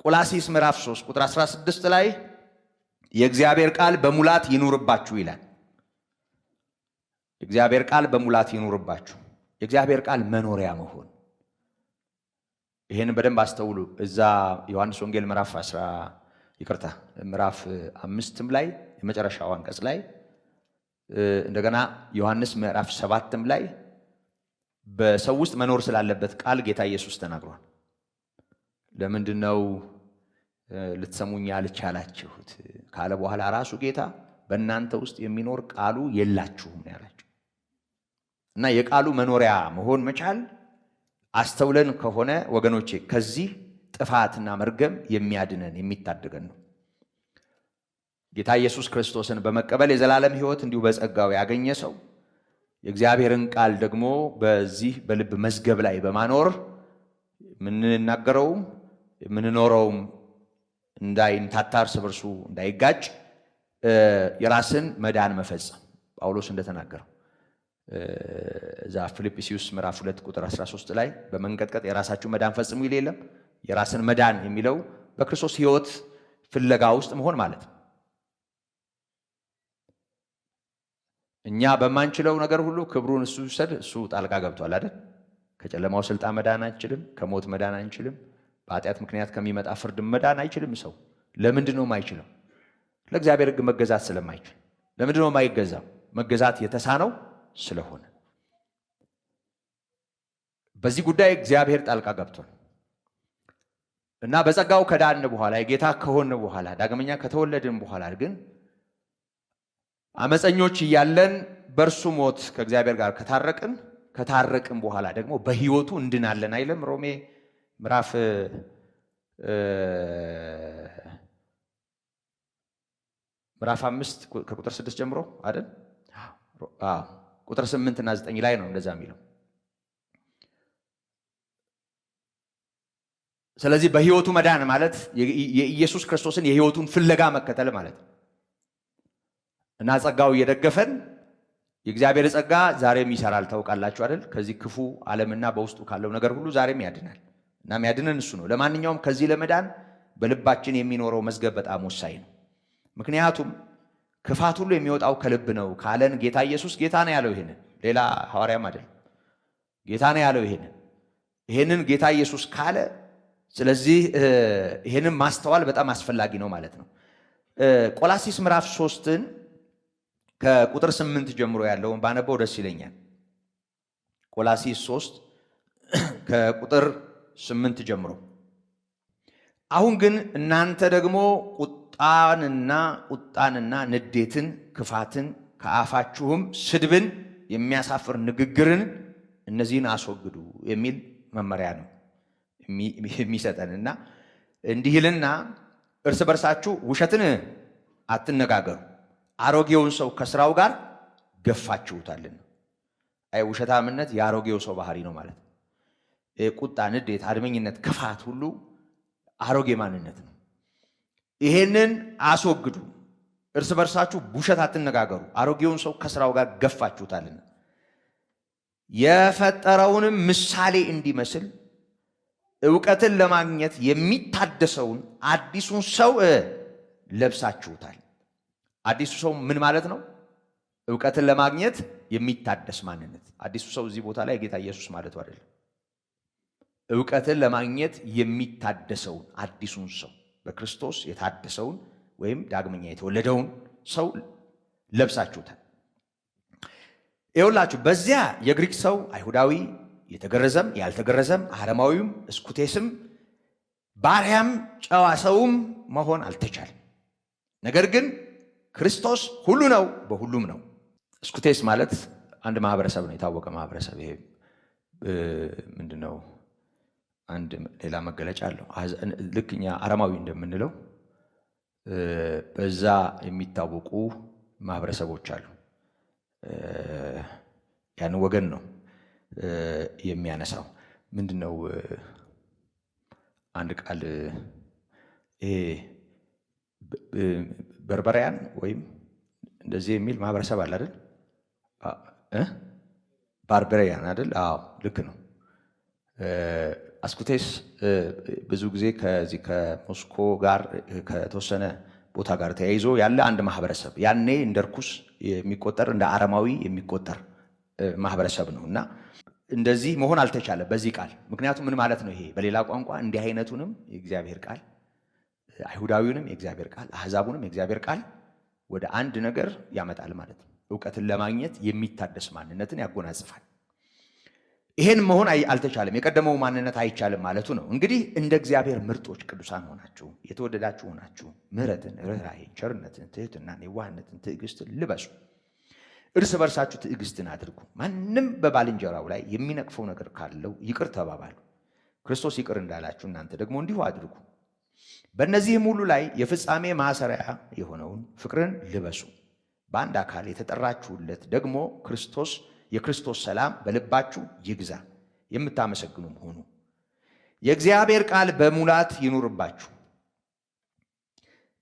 ቆላስይስ ምዕራፍ 3 ቁጥር 16 ላይ የእግዚአብሔር ቃል በሙላት ይኑርባችሁ ይላል። የእግዚአብሔር ቃል በሙላት ይኑርባችሁ። የእግዚአብሔር ቃል መኖሪያ መሆን፣ ይሄን በደንብ አስተውሉ። እዛ ዮሐንስ ወንጌል ምዕራፍ 5 ላይ የመጨረሻው አንቀጽ ላይ እንደገና ዮሐንስ ምዕራፍ 7 ላይ በሰው ውስጥ መኖር ስላለበት ቃል ጌታ ኢየሱስ ተናግሯል። ለምንድነው ልትሰሙኝ ያልቻላችሁት ካለ በኋላ ራሱ ጌታ በእናንተ ውስጥ የሚኖር ቃሉ የላችሁም ነው ያላችሁ። እና የቃሉ መኖሪያ መሆን መቻል አስተውለን ከሆነ ወገኖቼ ከዚህ ጥፋትና መርገም የሚያድነን የሚታደገን ነው። ጌታ ኢየሱስ ክርስቶስን በመቀበል የዘላለም ሕይወት እንዲሁ በጸጋው ያገኘ ሰው የእግዚአብሔርን ቃል ደግሞ በዚህ በልብ መዝገብ ላይ በማኖር የምንናገረውም የምንኖረውም እንዳይምታታ እርስ በርሱ እንዳይጋጭ የራስን መዳን መፈጸም ጳውሎስ እንደተናገረው እዛ ፊልጵስዩስ ምዕራፍ 2 ቁጥር 13 ላይ በመንቀጥቀጥ የራሳችሁ መዳን ፈጽሙ ይል የለም። የራስን መዳን የሚለው በክርስቶስ ሕይወት ፍለጋ ውስጥ መሆን ማለት ነው። እኛ በማንችለው ነገር ሁሉ ክብሩን እሱ ይውሰድ። እሱ ጣልቃ ገብቷል አይደል? ከጨለማው ስልጣን መዳን አንችልም። ከሞት መዳን አንችልም። በኃጢአት ምክንያት ከሚመጣ ፍርድ መዳን አይችልም። ሰው ለምንድን ነው የማይችለው? ለእግዚአብሔር ሕግ መገዛት ስለማይችል። ለምንድን ነው የማይገዛው? መገዛት የተሳነው ስለሆነ። በዚህ ጉዳይ እግዚአብሔር ጣልቃ ገብቷል እና በጸጋው ከዳን በኋላ የጌታ ከሆነ በኋላ ዳግመኛ ከተወለድን በኋላ ግን አመፀኞች እያለን በእርሱ ሞት ከእግዚአብሔር ጋር ከታረቅን በኋላ ደግሞ በሕይወቱ እንድናለን አይለም? ሮሜ ምዕራፍ 5 ከቁጥር 6 ጀምሮ አይደል? ቁጥር 8 እና 9 ላይ ነው እንደዛ የሚለው። ስለዚህ በሕይወቱ መዳን ማለት የኢየሱስ ክርስቶስን የሕይወቱን ፍለጋ መከተል ማለት ነው እና ጸጋው እየደገፈን የእግዚአብሔር ጸጋ ዛሬም ይሰራል። ታውቃላችሁ አይደል? ከዚህ ክፉ ዓለምና በውስጡ ካለው ነገር ሁሉ ዛሬም ያድናል እና የሚያድነን እሱ ነው። ለማንኛውም ከዚህ ለመዳን በልባችን የሚኖረው መዝገብ በጣም ወሳኝ ነው። ምክንያቱም ክፋት ሁሉ የሚወጣው ከልብ ነው ካለን ጌታ ኢየሱስ ጌታ ነው ያለው። ይሄንን ሌላ ሐዋርያም አይደለም፣ ጌታ ነው ያለው። ይሄንን ጌታ ኢየሱስ ካለ ስለዚህ ይሄንን ማስተዋል በጣም አስፈላጊ ነው ማለት ነው። ቆላሲስ ምዕራፍ 3ን ከቁጥር 8 ጀምሮ ያለውን ባነበው ደስ ይለኛል። ቆላሲስ 3 ከቁጥር 8 ጀምሮ አሁን ግን እናንተ ደግሞ ቁጣንና ንዴትን፣ ክፋትን፣ ከአፋችሁም ስድብን፣ የሚያሳፍር ንግግርን እነዚህን አስወግዱ የሚል መመሪያ ነው የሚሰጠንና እንዲህ ይልና እርስ በርሳችሁ ውሸትን አትነጋገሩ፣ አሮጌውን ሰው ከስራው ጋር ገፋችሁታልና። አይ ውሸታምነት የአሮጌው ሰው ባህሪ ነው ማለት ነው። ቁጣ፣ ንዴት፣ አድመኝነት፣ ክፋት ሁሉ አሮጌ ማንነት ነው። ይሄንን አስወግዱ፣ እርስ በርሳችሁ ውሸት አትነጋገሩ፣ አሮጌውን ሰው ከስራው ጋር ገፋችሁታልና የፈጠረውንም ምሳሌ እንዲመስል ዕውቀትን ለማግኘት የሚታደሰውን አዲሱን ሰው ለብሳችሁታል። አዲሱ ሰው ምን ማለት ነው? ዕውቀትን ለማግኘት የሚታደስ ማንነት። አዲሱ ሰው እዚህ ቦታ ላይ ጌታ ኢየሱስ ማለቱ አይደለም። ዕውቀትን ለማግኘት የሚታደሰውን አዲሱን ሰው በክርስቶስ የታደሰውን ወይም ዳግመኛ የተወለደውን ሰው ለብሳችሁታል። ይኸውላችሁ በዚያ የግሪክ ሰው አይሁዳዊ፣ የተገረዘም ያልተገረዘም፣ አረማዊም እስኩቴስም፣ ባሪያም ጨዋ ሰውም መሆን አልተቻለም። ነገር ግን ክርስቶስ ሁሉ ነው፣ በሁሉም ነው። እስኩቴስ ማለት አንድ ማህበረሰብ ነው፣ የታወቀ ማህበረሰብ። ይሄ ምንድነው? አንድ ሌላ መገለጫ አለው። ልክ እኛ አረማዊ እንደምንለው በዛ የሚታወቁ ማህበረሰቦች አሉ። ያን ወገን ነው የሚያነሳው። ምንድነው? አንድ ቃል ይሄ በርበሪያን ወይም እንደዚህ የሚል ማህበረሰብ አለ አይደል? ባርበሪያን አይደል? አዎ ልክ ነው። አስኩቴስ ብዙ ጊዜ ከዚህ ከሞስኮ ጋር ከተወሰነ ቦታ ጋር ተያይዞ ያለ አንድ ማህበረሰብ ያኔ እንደ ርኩስ የሚቆጠር እንደ አረማዊ የሚቆጠር ማህበረሰብ ነው እና እንደዚህ መሆን አልተቻለ በዚህ ቃል። ምክንያቱም ምን ማለት ነው ይሄ? በሌላ ቋንቋ እንዲህ አይነቱንም የእግዚአብሔር ቃል፣ አይሁዳዊውንም የእግዚአብሔር ቃል፣ አሕዛቡንም የእግዚአብሔር ቃል ወደ አንድ ነገር ያመጣል ማለት ነው። ዕውቀትን ለማግኘት የሚታደስ ማንነትን ያጎናጽፋል። ይሄን መሆን አልተቻለም። የቀደመው ማንነት አይቻልም ማለቱ ነው። እንግዲህ እንደ እግዚአብሔር ምርጦች ቅዱሳን ሆናችሁ የተወደዳችሁ ሆናችሁ ምሕረትን፣ ርኅራኄን፣ ቸርነትን፣ ትሕትናን፣ የዋህነትን፣ ትዕግስትን ልበሱ። እርስ በርሳችሁ ትዕግስትን አድርጉ። ማንም በባልንጀራው ላይ የሚነቅፈው ነገር ካለው ይቅር ተባባሉ፣ ክርስቶስ ይቅር እንዳላችሁ እናንተ ደግሞ እንዲሁ አድርጉ። በእነዚህም ሁሉ ላይ የፍጻሜ ማሰሪያ የሆነውን ፍቅርን ልበሱ። በአንድ አካል የተጠራችሁለት ደግሞ የክርስቶስ ሰላም በልባችሁ ይግዛ፣ የምታመሰግኑም ሁኑ። የእግዚአብሔር ቃል በሙላት ይኑርባችሁ።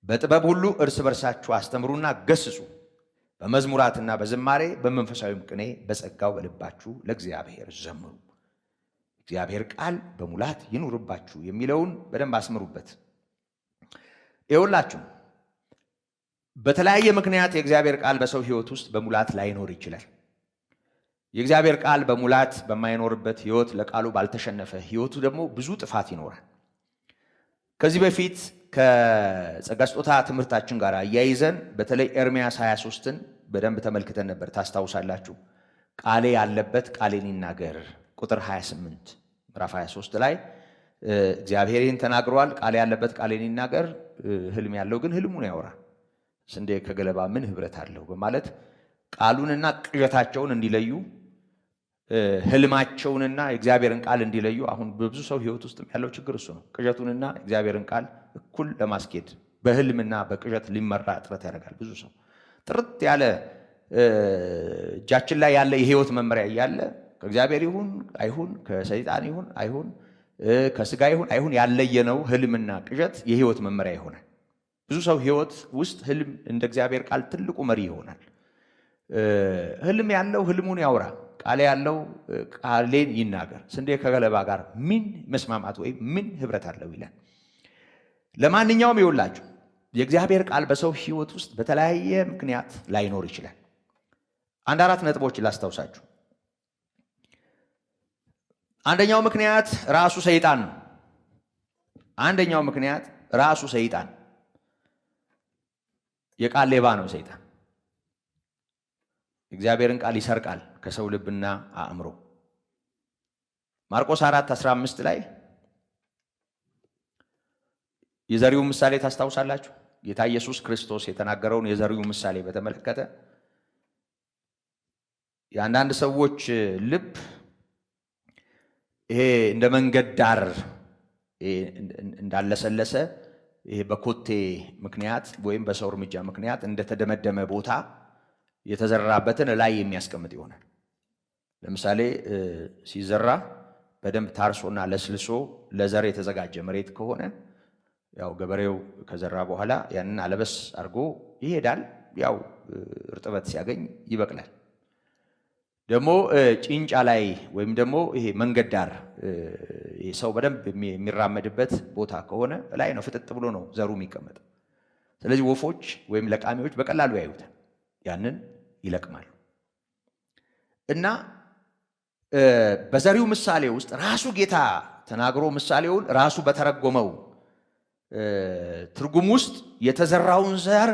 በጥበብ ሁሉ እርስ በርሳችሁ አስተምሩና ገስጹ፣ በመዝሙራትና በዝማሬ በመንፈሳዊም ቅኔ በጸጋው በልባችሁ ለእግዚአብሔር ዘምሩ። እግዚአብሔር ቃል በሙላት ይኑርባችሁ የሚለውን በደንብ አስምሩበት። ይኸውላችሁ በተለያየ ምክንያት የእግዚአብሔር ቃል በሰው ሕይወት ውስጥ በሙላት ላይኖር ይችላል። የእግዚአብሔር ቃል በሙላት በማይኖርበት ሕይወት፣ ለቃሉ ባልተሸነፈ ሕይወቱ ደግሞ ብዙ ጥፋት ይኖራል። ከዚህ በፊት ከጸጋ ስጦታ ትምህርታችን ጋር አያይዘን በተለይ ኤርምያስ 23ን በደንብ ተመልክተን ነበር። ታስታውሳላችሁ። ቃሌ ያለበት ቃሌን ይናገር። ቁጥር 28 ምዕራፍ 23 ላይ እግዚአብሔር ይህን ተናግሯል። ቃሌ ያለበት ቃሌን ይናገር፣ ህልም ያለው ግን ህልሙን ያወራ። ስንዴ ከገለባ ምን ህብረት አለው በማለት ቃሉንና ቅዠታቸውን እንዲለዩ፣ ህልማቸውንና የእግዚአብሔርን ቃል እንዲለዩ። አሁን በብዙ ሰው ህይወት ውስጥ ያለው ችግር እሱ ነው። ቅዠቱንና እግዚአብሔርን ቃል እኩል ለማስኬድ በህልምና በቅዠት ሊመራ ጥረት ያደርጋል። ብዙ ሰው ጥርት ያለ እጃችን ላይ ያለ የህይወት መመሪያ እያለ ከእግዚአብሔር ይሁን አይሁን፣ ከሰይጣን ይሁን አይሁን፣ ከስጋ ይሁን አይሁን ያለየነው ህልምና ቅዠት የህይወት መመሪያ ይሆናል። ብዙ ሰው ህይወት ውስጥ ህልም እንደ እግዚአብሔር ቃል ትልቁ መሪ ይሆናል። ህልም ያለው ህልሙን ያውራ፣ ቃል ያለው ቃሌን ይናገር። ስንዴ ከገለባ ጋር ምን መስማማት ወይም ምን ህብረት አለው ይላል። ለማንኛውም ይውላችሁ የእግዚአብሔር ቃል በሰው ህይወት ውስጥ በተለያየ ምክንያት ላይኖር ይችላል። አንድ አራት ነጥቦች ላስታውሳችሁ። አንደኛው ምክንያት ራሱ ሰይጣን ነው። አንደኛው ምክንያት ራሱ ሰይጣን፣ የቃል ሌባ ነው ሰይጣን። እግዚአብሔርን ቃል ይሰርቃል ከሰው ልብና አእምሮ። ማርቆስ 4:15 ላይ የዘሪው ምሳሌ ታስታውሳላችሁ። ጌታ ኢየሱስ ክርስቶስ የተናገረውን የዘሪው ምሳሌ በተመለከተ የአንዳንድ ሰዎች ልብ ይሄ እንደ መንገድ ዳር እንዳለሰለሰ፣ ይሄ በኮቴ ምክንያት ወይም በሰው እርምጃ ምክንያት እንደተደመደመ ቦታ የተዘራበትን ላይ የሚያስቀምጥ ይሆናል። ለምሳሌ ሲዘራ በደንብ ታርሶና ለስልሶ ለዘር የተዘጋጀ መሬት ከሆነ ያው ገበሬው ከዘራ በኋላ ያንን አለበስ አድርጎ ይሄዳል። ያው እርጥበት ሲያገኝ ይበቅላል። ደግሞ ጭንጫ ላይ ወይም ደግሞ ይሄ መንገድ ዳር ሰው በደንብ የሚራመድበት ቦታ ከሆነ ላይ ነው ፍጥጥ ብሎ ነው ዘሩ የሚቀመጠው። ስለዚህ ወፎች ወይም ለቃሚዎች በቀላሉ ያዩታል፣ ያንን ይለቅማሉ። እና በዘሪው ምሳሌ ውስጥ ራሱ ጌታ ተናግሮ ምሳሌውን ራሱ በተረጎመው ትርጉም ውስጥ የተዘራውን ዘር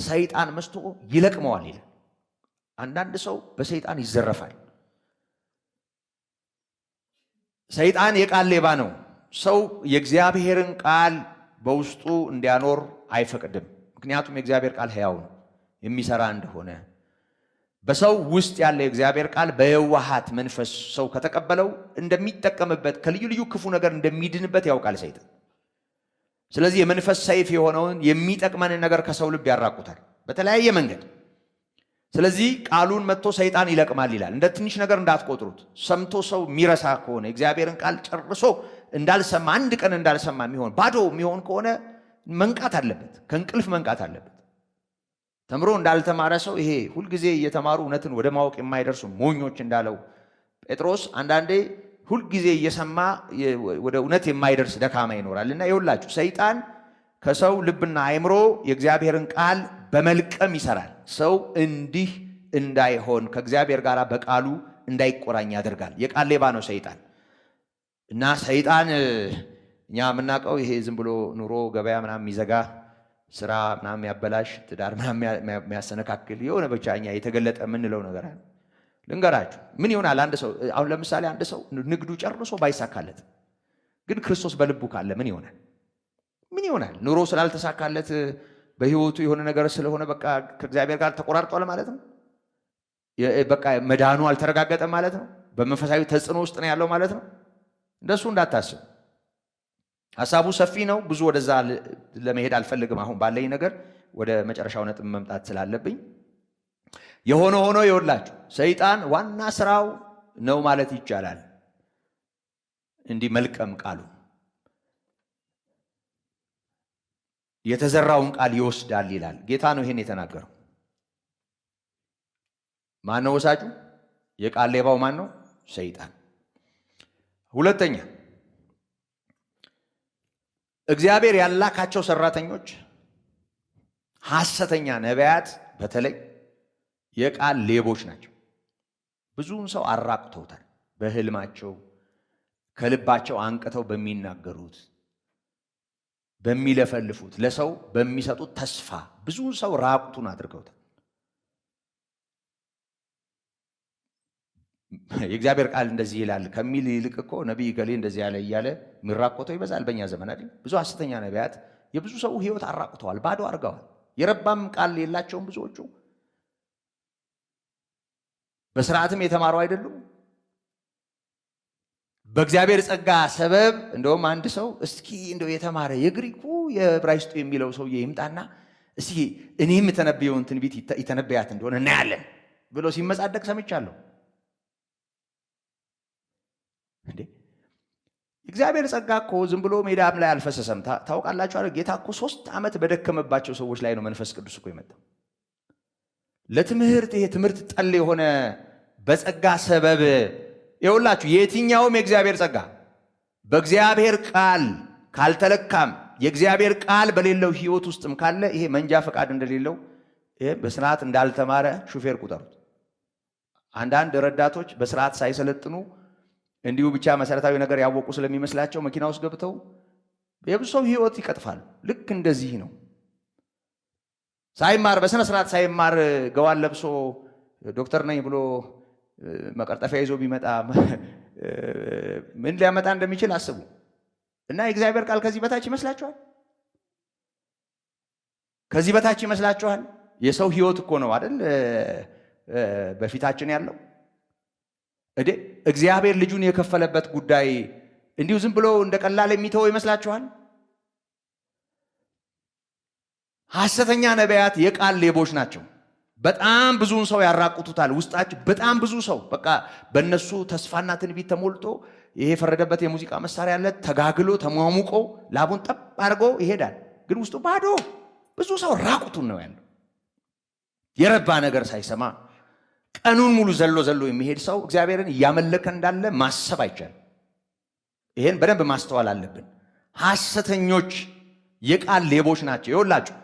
ሰይጣን መስቶ ይለቅመዋል ይላል። አንዳንድ ሰው በሰይጣን ይዘረፋል። ሰይጣን የቃል ሌባ ነው። ሰው የእግዚአብሔርን ቃል በውስጡ እንዲያኖር አይፈቅድም። ምክንያቱም የእግዚአብሔር ቃል ሕያው ነው፣ የሚሰራ እንደሆነ። በሰው ውስጥ ያለ የእግዚአብሔር ቃል በየዋሃት መንፈስ ሰው ከተቀበለው እንደሚጠቀምበት፣ ከልዩ ልዩ ክፉ ነገር እንደሚድንበት ያውቃል ሰይጣን። ስለዚህ የመንፈስ ሰይፍ የሆነውን የሚጠቅመንን ነገር ከሰው ልብ ያራቁታል በተለያየ መንገድ። ስለዚህ ቃሉን መጥቶ ሰይጣን ይለቅማል ይላል። እንደ ትንሽ ነገር እንዳትቆጥሩት። ሰምቶ ሰው የሚረሳ ከሆነ እግዚአብሔርን ቃል ጨርሶ እንዳልሰማ፣ አንድ ቀን እንዳልሰማ የሚሆን ባዶ የሚሆን ከሆነ መንቃት አለበት፣ ከእንቅልፍ መንቃት አለበት። ተምሮ እንዳልተማረ ሰው ይሄ ሁልጊዜ እየተማሩ እውነትን ወደ ማወቅ የማይደርሱ ሞኞች እንዳለው ጴጥሮስ አንዳንዴ ሁልጊዜ እየሰማ ወደ እውነት የማይደርስ ደካማ ይኖራል። እና ይኸውላችሁ ሰይጣን ከሰው ልብና አእምሮ የእግዚአብሔርን ቃል በመልቀም ይሰራል። ሰው እንዲህ እንዳይሆን ከእግዚአብሔር ጋር በቃሉ እንዳይቆራኝ ያደርጋል። የቃል ሌባ ነው ሰይጣን። እና ሰይጣን እኛ የምናውቀው ይሄ ዝም ብሎ ኑሮ ገበያ ምናምን የሚዘጋ፣ ስራ ምናምን የሚያበላሽ፣ ትዳር ምናምን የሚያሰነካክል የሆነ ብቻ እኛ የተገለጠ የምንለው ነገር አለ። ልንገራችሁ ምን ይሆናል። አንድ ሰው አሁን ለምሳሌ አንድ ሰው ንግዱ ጨርሶ ባይሳካለት ግን ክርስቶስ በልቡ ካለ ምን ይሆናል? ምን ይሆናል? ኑሮ ስላልተሳካለት በህይወቱ የሆነ ነገር ስለሆነ በቃ ከእግዚአብሔር ጋር ተቆራርጧል ማለት ነው? በቃ መዳኑ አልተረጋገጠም ማለት ነው። በመንፈሳዊ ተጽዕኖ ውስጥ ነው ያለው ማለት ነው። እንደሱ እንዳታስብ። ሐሳቡ ሰፊ ነው። ብዙ ወደዛ ለመሄድ አልፈልግም። አሁን ባለኝ ነገር ወደ መጨረሻው ነጥብ መምጣት ስላለብኝ የሆነ ሆኖ ይወላችሁ ሰይጣን ዋና ስራው ነው ማለት ይቻላል እንዲህ መልቀም ቃሉ የተዘራውን ቃል ይወስዳል ይላል ጌታ ነው ይሄን የተናገረው። ማን ነው ወሳጁ? የቃል ሌባው ማን ነው? ሰይጣን። ሁለተኛ እግዚአብሔር ያላካቸው ሰራተኞች ሐሰተኛ ነቢያት በተለይ የቃል ሌቦች ናቸው። ብዙውን ሰው አራቁተውታል። በህልማቸው ከልባቸው አንቅተው በሚናገሩት በሚለፈልፉት ለሰው በሚሰጡት ተስፋ ብዙውን ሰው ራቁቱን አድርገውታል። የእግዚአብሔር ቃል እንደዚህ ይላል ከሚል ይልቅ እኮ ነቢይ ገሌ እንደዚህ ያለ እያለ የሚራቆተው ይበዛል በእኛ ዘመን አይደል? ብዙ ሐሰተኛ ነቢያት የብዙ ሰው ህይወት አራቁተዋል፣ ባዶ አድርገዋል። የረባም ቃል የላቸውም ብዙዎቹ። በስርዓትም የተማሩ አይደሉም። በእግዚአብሔር ጸጋ ሰበብ እንደውም አንድ ሰው እስኪ እንደው የተማረ የግሪኩ የዕብራይስጡ የሚለው ሰውዬ ይምጣና እስኪ እኔም የተነበየውን ትንቢት የተነበያት እንደሆነ እናያለን ብሎ ሲመጻደቅ ሰምቻለሁ። እንዴ እግዚአብሔር ጸጋ እኮ ዝም ብሎ ሜዳም ላይ አልፈሰሰም። ታውቃላችሁ አይደል? ጌታ እኮ 3 ዓመት በደከመባቸው ሰዎች ላይ ነው መንፈስ ቅዱስ እኮ የመጣው። ለትምህርት ይሄ ትምህርት ጠል የሆነ በጸጋ ሰበብ ይኸውላችሁ የትኛውም የእግዚአብሔር ጸጋ በእግዚአብሔር ቃል ካልተለካም የእግዚአብሔር ቃል በሌለው ህይወት ውስጥም ካለ ይሄ መንጃ ፈቃድ እንደሌለው ይሄ በስርዓት እንዳልተማረ ሹፌር ቁጠሩት። አንዳንድ ረዳቶች በስርዓት ሳይሰለጥኑ እንዲሁ ብቻ መሰረታዊ ነገር ያወቁ ስለሚመስላቸው መኪና ውስጥ ገብተው የብዙ ሰው ህይወት ይቀጥፋል። ልክ እንደዚህ ነው። ሳይማር በስነ ስርዓት ሳይማር ገዋን ለብሶ ዶክተር ነኝ ብሎ መቀርጠፊያ ይዞ ቢመጣ ምን ሊያመጣ እንደሚችል አስቡ። እና የእግዚአብሔር ቃል ከዚህ በታች ይመስላችኋል? ከዚህ በታች ይመስላችኋል? የሰው ህይወት እኮ ነው አይደል በፊታችን ያለው። እግዚአብሔር ልጁን የከፈለበት ጉዳይ እንዲሁ ዝም ብሎ እንደቀላል የሚተወው ይመስላችኋል? ሐሰተኛ ነቢያት የቃል ሌቦች ናቸው። በጣም ብዙውን ሰው ያራቁቱታል። ውስጣቸው በጣም ብዙ ሰው በቃ በእነሱ ተስፋና ትንቢት ተሞልቶ ይሄ የፈረደበት የሙዚቃ መሳሪያ ያለ ተጋግሎ ተሟሙቆ ላቡን ጠብ አድርጎ ይሄዳል። ግን ውስጡ ባዶ ብዙ ሰው ራቁቱን ነው ያለው። የረባ ነገር ሳይሰማ ቀኑን ሙሉ ዘሎ የሚሄድ ሰው እግዚአብሔርን እያመለከ እንዳለ ማሰብ አይቻልም። ይሄን በደንብ ማስተዋል አለብን። ሐሰተኞች የቃል ሌቦች ናቸው። ይኸውላችሁ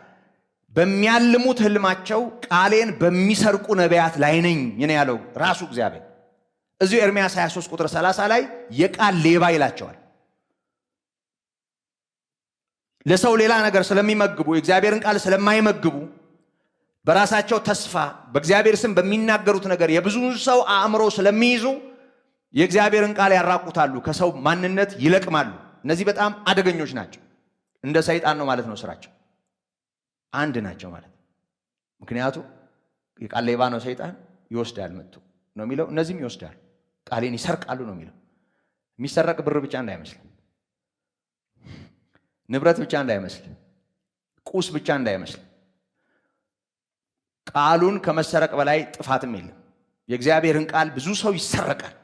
በሚያልሙት ህልማቸው ቃሌን በሚሰርቁ ነቢያት ላይ ነኝ ያለው ራሱ እግዚአብሔር። እዚሁ ኤርምያስ 23 ቁጥር 30 ላይ የቃል ሌባ ይላቸዋል። ለሰው ሌላ ነገር ስለሚመግቡ የእግዚአብሔርን ቃል ስለማይመግቡ በራሳቸው ተስፋ በእግዚአብሔር ስም በሚናገሩት ነገር የብዙ ሰው አእምሮ ስለሚይዙ የእግዚአብሔርን ቃል ያራቁታሉ፣ ከሰው ማንነት ይለቅማሉ። እነዚህ በጣም አደገኞች ናቸው። እንደ ሰይጣን ነው ማለት ነው ስራቸው። አንድ ናቸው ማለት። ምክንያቱም የቃል ሌባ ነው ሰይጣን፣ ይወስዳል መጥቶ ነው የሚለው። እነዚህም ይወስዳሉ፣ ቃሌን ይሰርቃሉ ነው የሚለው። የሚሰረቅ ብር ብቻ እንዳይመስል፣ ንብረት ብቻ እንዳይመስል፣ ቁስ ብቻ እንዳይመስል። ቃሉን ከመሰረቅ በላይ ጥፋትም የለም። የእግዚአብሔርን ቃል ብዙ ሰው ይሰረቃል፣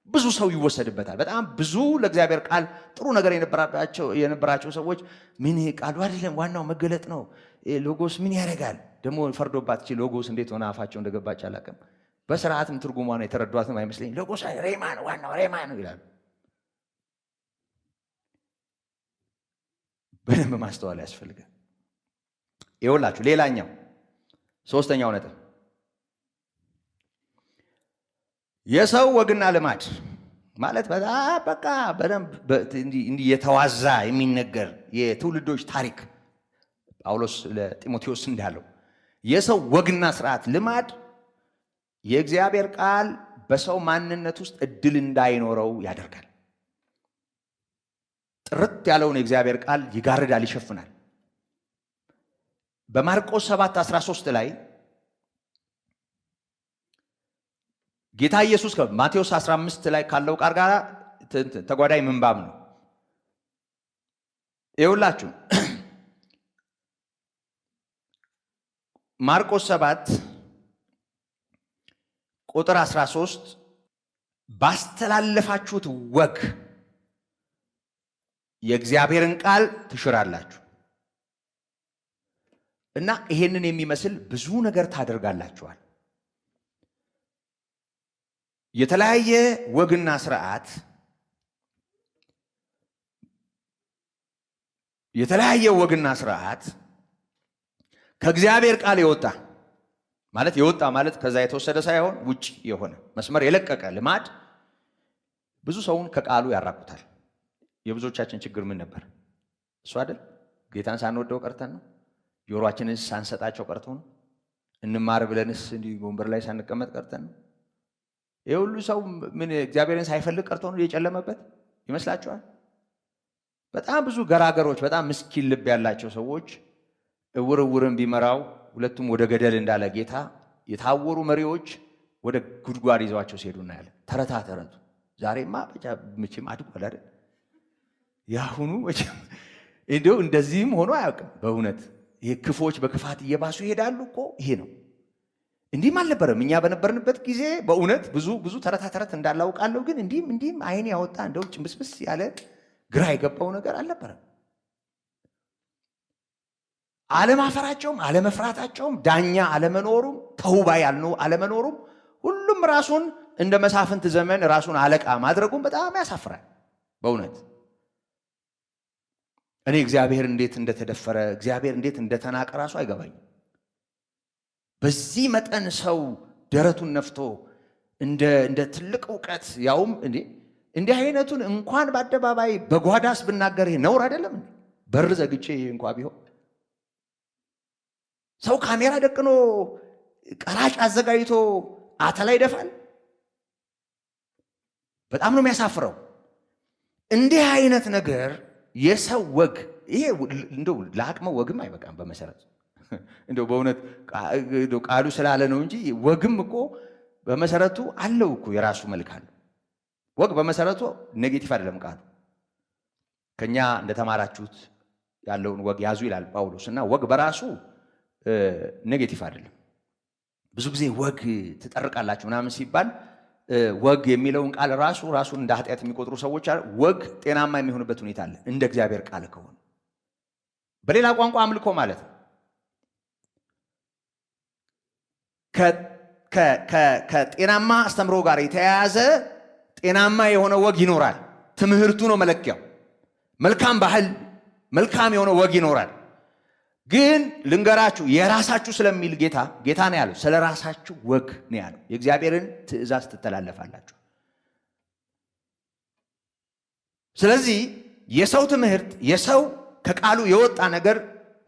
ብዙ ሰው ይወሰድበታል። በጣም ብዙ ለእግዚአብሔር ቃል ጥሩ ነገር የነበራቸው ሰዎች ምን ቃሉ አይደለም ዋናው መገለጥ ነው፣ ሎጎስ ምን ያደርጋል ደግሞ ፈርዶባት እቺ ሎጎስ እንዴት ሆነ አፋቸው እንደገባች አላውቅም። በስርዓትም ትርጉሟን የተረዷትም አይመስለኝ። ሎጎስ ሬማ ነው ዋናው ሬማ ነው ይላሉ። በደንብ ማስተዋል ያስፈልጋል። ይኸውላችሁ ሌላኛው ሶስተኛው ነጥብ የሰው ወግና ልማድ ማለት በጣም በቃ በደንብ እንዲህ የተዋዛ የሚነገር የትውልዶች ታሪክ። ጳውሎስ ለጢሞቴዎስ እንዳለው የሰው ወግና ስርዓት ልማድ የእግዚአብሔር ቃል በሰው ማንነት ውስጥ እድል እንዳይኖረው ያደርጋል። ጥርት ያለውን የእግዚአብሔር ቃል ይጋርዳል፣ ይሸፍናል። በማርቆስ 7:13 ላይ ጌታ ኢየሱስ ከማቴዎስ 15 ላይ ካለው ቃል ጋር ተጓዳኝ ምንባብ ነው። ይኸውላችሁ ማርቆስ 7 ቁጥር 13 ባስተላለፋችሁት ወግ የእግዚአብሔርን ቃል ትሽራላችሁ እና ይሄንን የሚመስል ብዙ ነገር ታደርጋላችኋል። የተለያየ ወግና ስርዓት ከእግዚአብሔር ቃል የወጣ ማለት ከዛ የተወሰደ ሳይሆን ውጭ የሆነ መስመር የለቀቀ ልማድ ብዙ ሰውን ከቃሉ ያራቁታል። የብዙዎቻችን ችግር ምን ነበር? እሱ አይደል? ጌታን ሳንወደው ቀርተን ነው? ጆሮአችንን ሳንሰጣቸው ቀርተው ነው? እንማር ብለንስ እንዲህ ወንበር ላይ ሳንቀመጥ ቀርተን ነው? የሁሉ ሰው ምን እግዚአብሔርን ሳይፈልግ ቀርቶ ነው የጨለመበት ይመስላችኋል? በጣም ብዙ ገራገሮች፣ በጣም ምስኪን ልብ ያላቸው ሰዎች እውርን ቢመራው ሁለቱም ወደ ገደል እንዳለ ጌታ የታወሩ መሪዎች ወደ ጉድጓድ ይዘዋቸው ሲሄዱ እናያለን። ተረቱ ዛሬማ መቼም አድጓል አይደል? ያሁኑ መቼም እንደው እንደዚህም ሆኖ አያውቅም። በእውነት ይሄ ክፎች በክፋት እየባሱ ይሄዳሉ እኮ። ይሄ ነው። እንዲህም አልነበረም እኛ በነበርንበት ጊዜ። በእውነት ብዙ ተረት እንዳላውቃለሁ፣ ግን እንዲህም አይን ያወጣ እንደው ጭምብስብስ ያለ ግራ የገባው ነገር አልነበረም። አለማፈራቸውም አለመፍራታቸውም ዳኛ አለመኖሩም ተውባይ አለመኖሩም ሁሉም ራሱን እንደ መሳፍንት ዘመን ራሱን አለቃ ማድረጉም በጣም ያሳፍራል። በእውነት እኔ እግዚአብሔር እንዴት እንደተደፈረ እግዚአብሔር እንዴት እንደተናቀ ራሱ አይገባኝም። በዚህ መጠን ሰው ደረቱን ነፍቶ እንደ ትልቅ እውቀት ያውም እንዲህ አይነቱን እንኳን በአደባባይ በጓዳስ ብናገር ይሄ ነውር አይደለም? በር ዘግቼ እንኳ ቢሆን ሰው ካሜራ ደቅኖ ቀራጭ አዘጋጅቶ አተላ ይደፋል። በጣም ነው የሚያሳፍረው። እንዲህ አይነት ነገር የሰው ወግ ይሄ እንደው ለአቅመ ወግም አይበቃም። በመሰረቱ እንደው በእውነት ቃሉ ስላለ ነው እንጂ ወግም እኮ በመሰረቱ አለው እኮ የራሱ መልክ አለው። ወግ በመሰረቱ ኔጌቲቭ አይደለም ቃሉ። ከኛ እንደተማራችሁት ያለውን ወግ ያዙ ይላል ጳውሎስ እና ወግ በራሱ ኔጌቲቭ አይደለም። ብዙ ጊዜ ወግ ትጠርቃላችሁ ምናምን ሲባል ወግ የሚለውን ቃል ራሱን እንደ ኃጢአት የሚቆጥሩ ሰዎች አሉ። ወግ ጤናማ የሚሆንበት ሁኔታ አለ እንደ እግዚአብሔር ቃል ከሆነ። በሌላ ቋንቋ አምልኮ ማለት ነው። ከጤናማ አስተምሮ ጋር የተያያዘ ጤናማ የሆነ ወግ ይኖራል። ትምህርቱ ነው መለኪያው። መልካም ባህል፣ መልካም የሆነ ወግ ይኖራል። ግን ልንገራችሁ የራሳችሁ ስለሚል ጌታ ነው ያለው። ስለ ራሳችሁ ወግ ነው ያለው። የእግዚአብሔርን ትእዛዝ ትተላለፋላችሁ። ስለዚህ የሰው ትምህርት፣ የሰው ከቃሉ የወጣ ነገር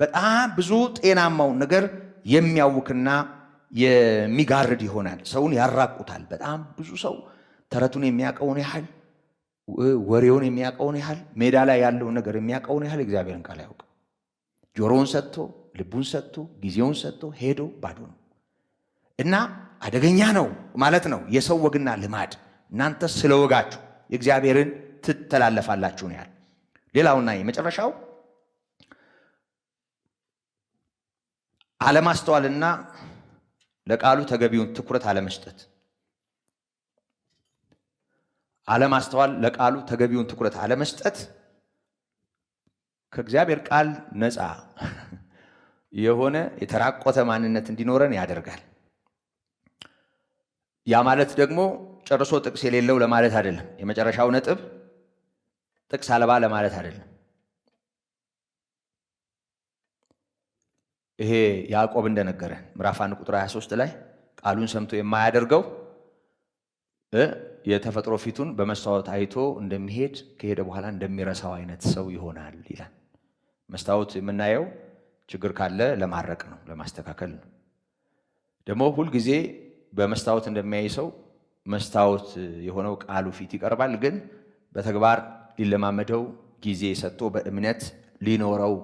በጣም ብዙ ጤናማውን ነገር የሚያውክና የሚጋርድ ይሆናል። ሰውን ያራቁታል። በጣም ብዙ ሰው ተረቱን የሚያውቀውን ያህል፣ ወሬውን የሚያውቀውን ያህል፣ ሜዳ ላይ ያለውን ነገር የሚያውቀውን ያህል እግዚአብሔርን ቃል አያውቅም። ጆሮውን ሰጥቶ ልቡን ሰጥቶ ጊዜውን ሰጥቶ ሄዶ ባዶ ነው እና አደገኛ ነው ማለት ነው የሰው ወግና ልማድ። እናንተ ስለ ወጋችሁ የእግዚአብሔርን ትተላለፋላችሁ ነው ያለ። ሌላውና የመጨረሻው አለማስተዋልና ለቃሉ ተገቢውን ትኩረት አለመስጠት። አለማስተዋል፣ ለቃሉ ተገቢውን ትኩረት አለመስጠት ከእግዚአብሔር ቃል ነፃ የሆነ የተራቆተ ማንነት እንዲኖረን ያደርጋል። ያ ማለት ደግሞ ጨርሶ ጥቅስ የሌለው ለማለት አይደለም። የመጨረሻው ነጥብ ጥቅስ አልባ ለማለት አይደለም። ይሄ ያዕቆብ እንደነገረን ምዕራፍ 1 ቁጥር 23 ላይ ቃሉን ሰምቶ የማያደርገው የተፈጥሮ ፊቱን በመስታወት አይቶ እንደሚሄድ ከሄደ በኋላ እንደሚረሳው አይነት ሰው ይሆናል ይላል። መስታወት የምናየው ችግር ካለ ለማረቅ ነው፣ ለማስተካከል ነው። ደግሞ ሁልጊዜ በመስታወት እንደሚያይ ሰው መስታወት የሆነው ቃሉ ፊት ይቀርባል። ግን በተግባር ሊለማመደው ጊዜ ሰጥቶ በእምነት ሊኖረው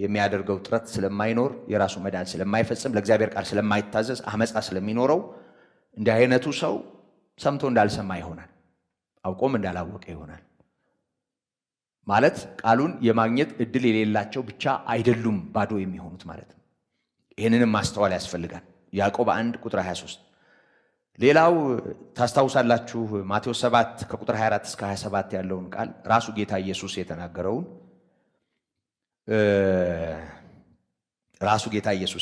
የሚያደርገው ጥረት ስለማይኖር፣ የራሱ መዳን ስለማይፈጽም፣ ለእግዚአብሔር ቃል ስለማይታዘዝ፣ አመፃ ስለሚኖረው እንዲህ አይነቱ ሰው ሰምቶ እንዳልሰማ ይሆናል፣ አውቆም እንዳላወቀ ይሆናል። ማለት ቃሉን የማግኘት እድል የሌላቸው ብቻ አይደሉም ባዶ የሚሆኑት ማለት ነው። ይህንንም ማስተዋል ያስፈልጋል። ያዕቆብ 1 ቁጥር 23። ሌላው ታስታውሳላችሁ ማቴዎስ 7 ከቁጥር 24 እስከ 27 ያለውን ቃል ራሱ ጌታ ኢየሱስ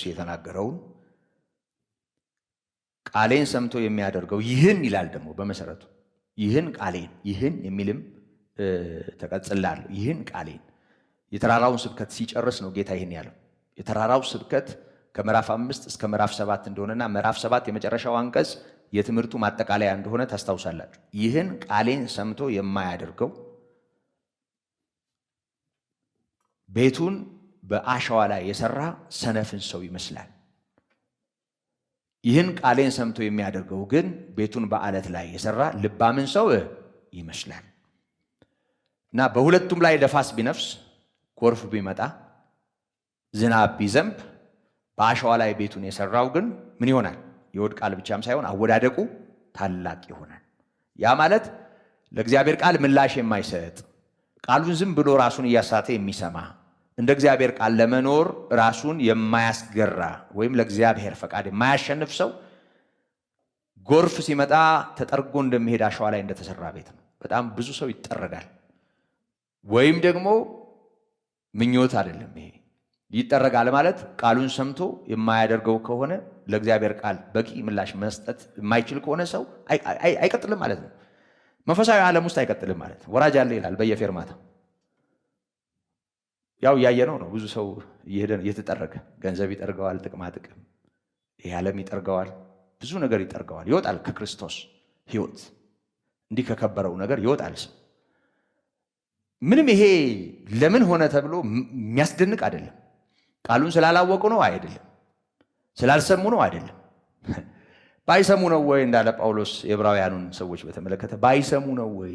የተናገረውን ቃሌን ሰምቶ የሚያደርገው ይህን ይላል። ደግሞ በመሰረቱ ይህን ቃሌን፣ ይህን የሚልም ተቀጽላለሁ። ይህን ቃሌን የተራራውን ስብከት ሲጨርስ ነው ጌታ ይህን ያለው። የተራራው ስብከት ከምዕራፍ 5 እስከ ምዕራፍ 7 እንደሆነና ምዕራፍ 7 የመጨረሻው አንቀጽ የትምህርቱ ማጠቃለያ እንደሆነ ታስታውሳላችሁ። ይህን ቃሌን ሰምቶ የማያደርገው ቤቱን በአሸዋ ላይ የሰራ ሰነፍን ሰው ይመስላል። ይህን ቃሌን ሰምቶ የሚያደርገው ግን ቤቱን በአለት ላይ የሰራ ልባምን ሰው ይመስላል። እና በሁለቱም ላይ ነፋስ ቢነፍስ፣ ጎርፍ ቢመጣ፣ ዝናብ ቢዘንብ በአሸዋ ላይ ቤቱን የሰራው ግን ምን ይሆናል? ይወድቃል ብቻም ሳይሆን አወዳደቁ ታላቅ ይሆናል። ያ ማለት ለእግዚአብሔር ቃል ምላሽ የማይሰጥ ቃሉን ዝም ብሎ ራሱን እያሳተ የሚሰማ እንደ እግዚአብሔር ቃል ለመኖር ራሱን የማያስገራ ወይም ለእግዚአብሔር ፈቃድ የማያሸንፍ ሰው ጎርፍ ሲመጣ ተጠርጎ እንደሚሄድ አሸዋ ላይ እንደተሰራ ቤት ነው። በጣም ብዙ ሰው ይጠረጋል። ወይም ደግሞ ምኞት አይደለም ይሄ ይጠረጋል ማለት ቃሉን ሰምቶ የማያደርገው ከሆነ ለእግዚአብሔር ቃል በቂ ምላሽ መስጠት የማይችል ከሆነ ሰው አይቀጥልም ማለት ነው። መንፈሳዊ ዓለም ውስጥ አይቀጥልም ማለት ነው። ወራጅ አለ ይላል በየፌርማታ። ያው እያየነው ነው። ብዙ ሰው እየተጠረገ ገንዘብ ይጠርገዋል፣ ጥቅማ ጥቅም፣ ይሄ ዓለም ይጠርገዋል፣ ብዙ ነገር ይጠርገዋል። ይወጣል ከክርስቶስ ሕይወት እንዲህ ከከበረው ነገር ይወጣል ሰው። ምንም ይሄ ለምን ሆነ ተብሎ የሚያስደንቅ አይደለም። ቃሉን ስላላወቁ ነው አይደለም፣ ስላልሰሙ ነው አይደለም። ባይሰሙ ነው ወይ እንዳለ ጳውሎስ የዕብራውያኑን ሰዎች በተመለከተ ባይሰሙ ነው ወይ?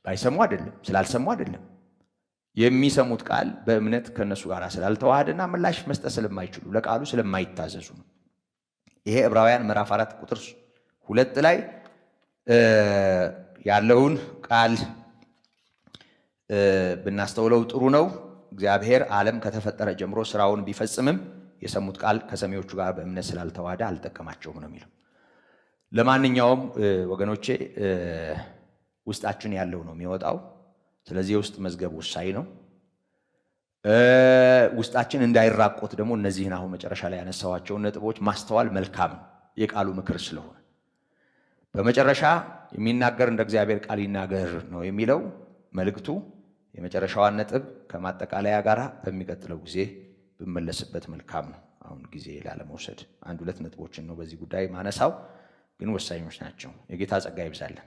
ባይሰሙ አይደለም፣ ስላልሰሙ አይደለም። የሚሰሙት ቃል በእምነት ከነሱ ጋር ስላልተዋሃደና ምላሽ መስጠት ስለማይችሉ ለቃሉ ስለማይታዘዙ ነው። ይሄ ዕብራውያን ምዕራፍ 4 ቁጥር 2 ላይ ያለውን ቃል ብናስተውለው ጥሩ ነው። እግዚአብሔር ዓለም ከተፈጠረ ጀምሮ ስራውን ቢፈጽምም የሰሙት ቃል ከሰሚዎቹ ጋር በእምነት ስላልተዋሃደ አልጠቀማቸውም ነው የሚለው። ለማንኛውም ወገኖቼ ውስጣችን ያለው ነው የሚወጣው። ስለዚህ የውስጥ መዝገብ ወሳኝ ነው። ውስጣችን እንዳይራቆት ደግሞ እነዚህን አሁን መጨረሻ ላይ ያነሳዋቸውን ነጥቦች ማስተዋል መልካም ነው፣ የቃሉ ምክር ስለሆነ። በመጨረሻ የሚናገር እንደ እግዚአብሔር ቃል ይናገር ነው የሚለው መልእክቱ። የመጨረሻዋን ነጥብ ከማጠቃለያ ጋር በሚቀጥለው ጊዜ ብመለስበት መልካም ነው። አሁን ጊዜ ላለመውሰድ 1-2 ነጥቦችን ነው በዚህ ጉዳይ ማነሳው፣ ግን ወሳኞች ናቸው። የጌታ ጸጋ ይብዛልን።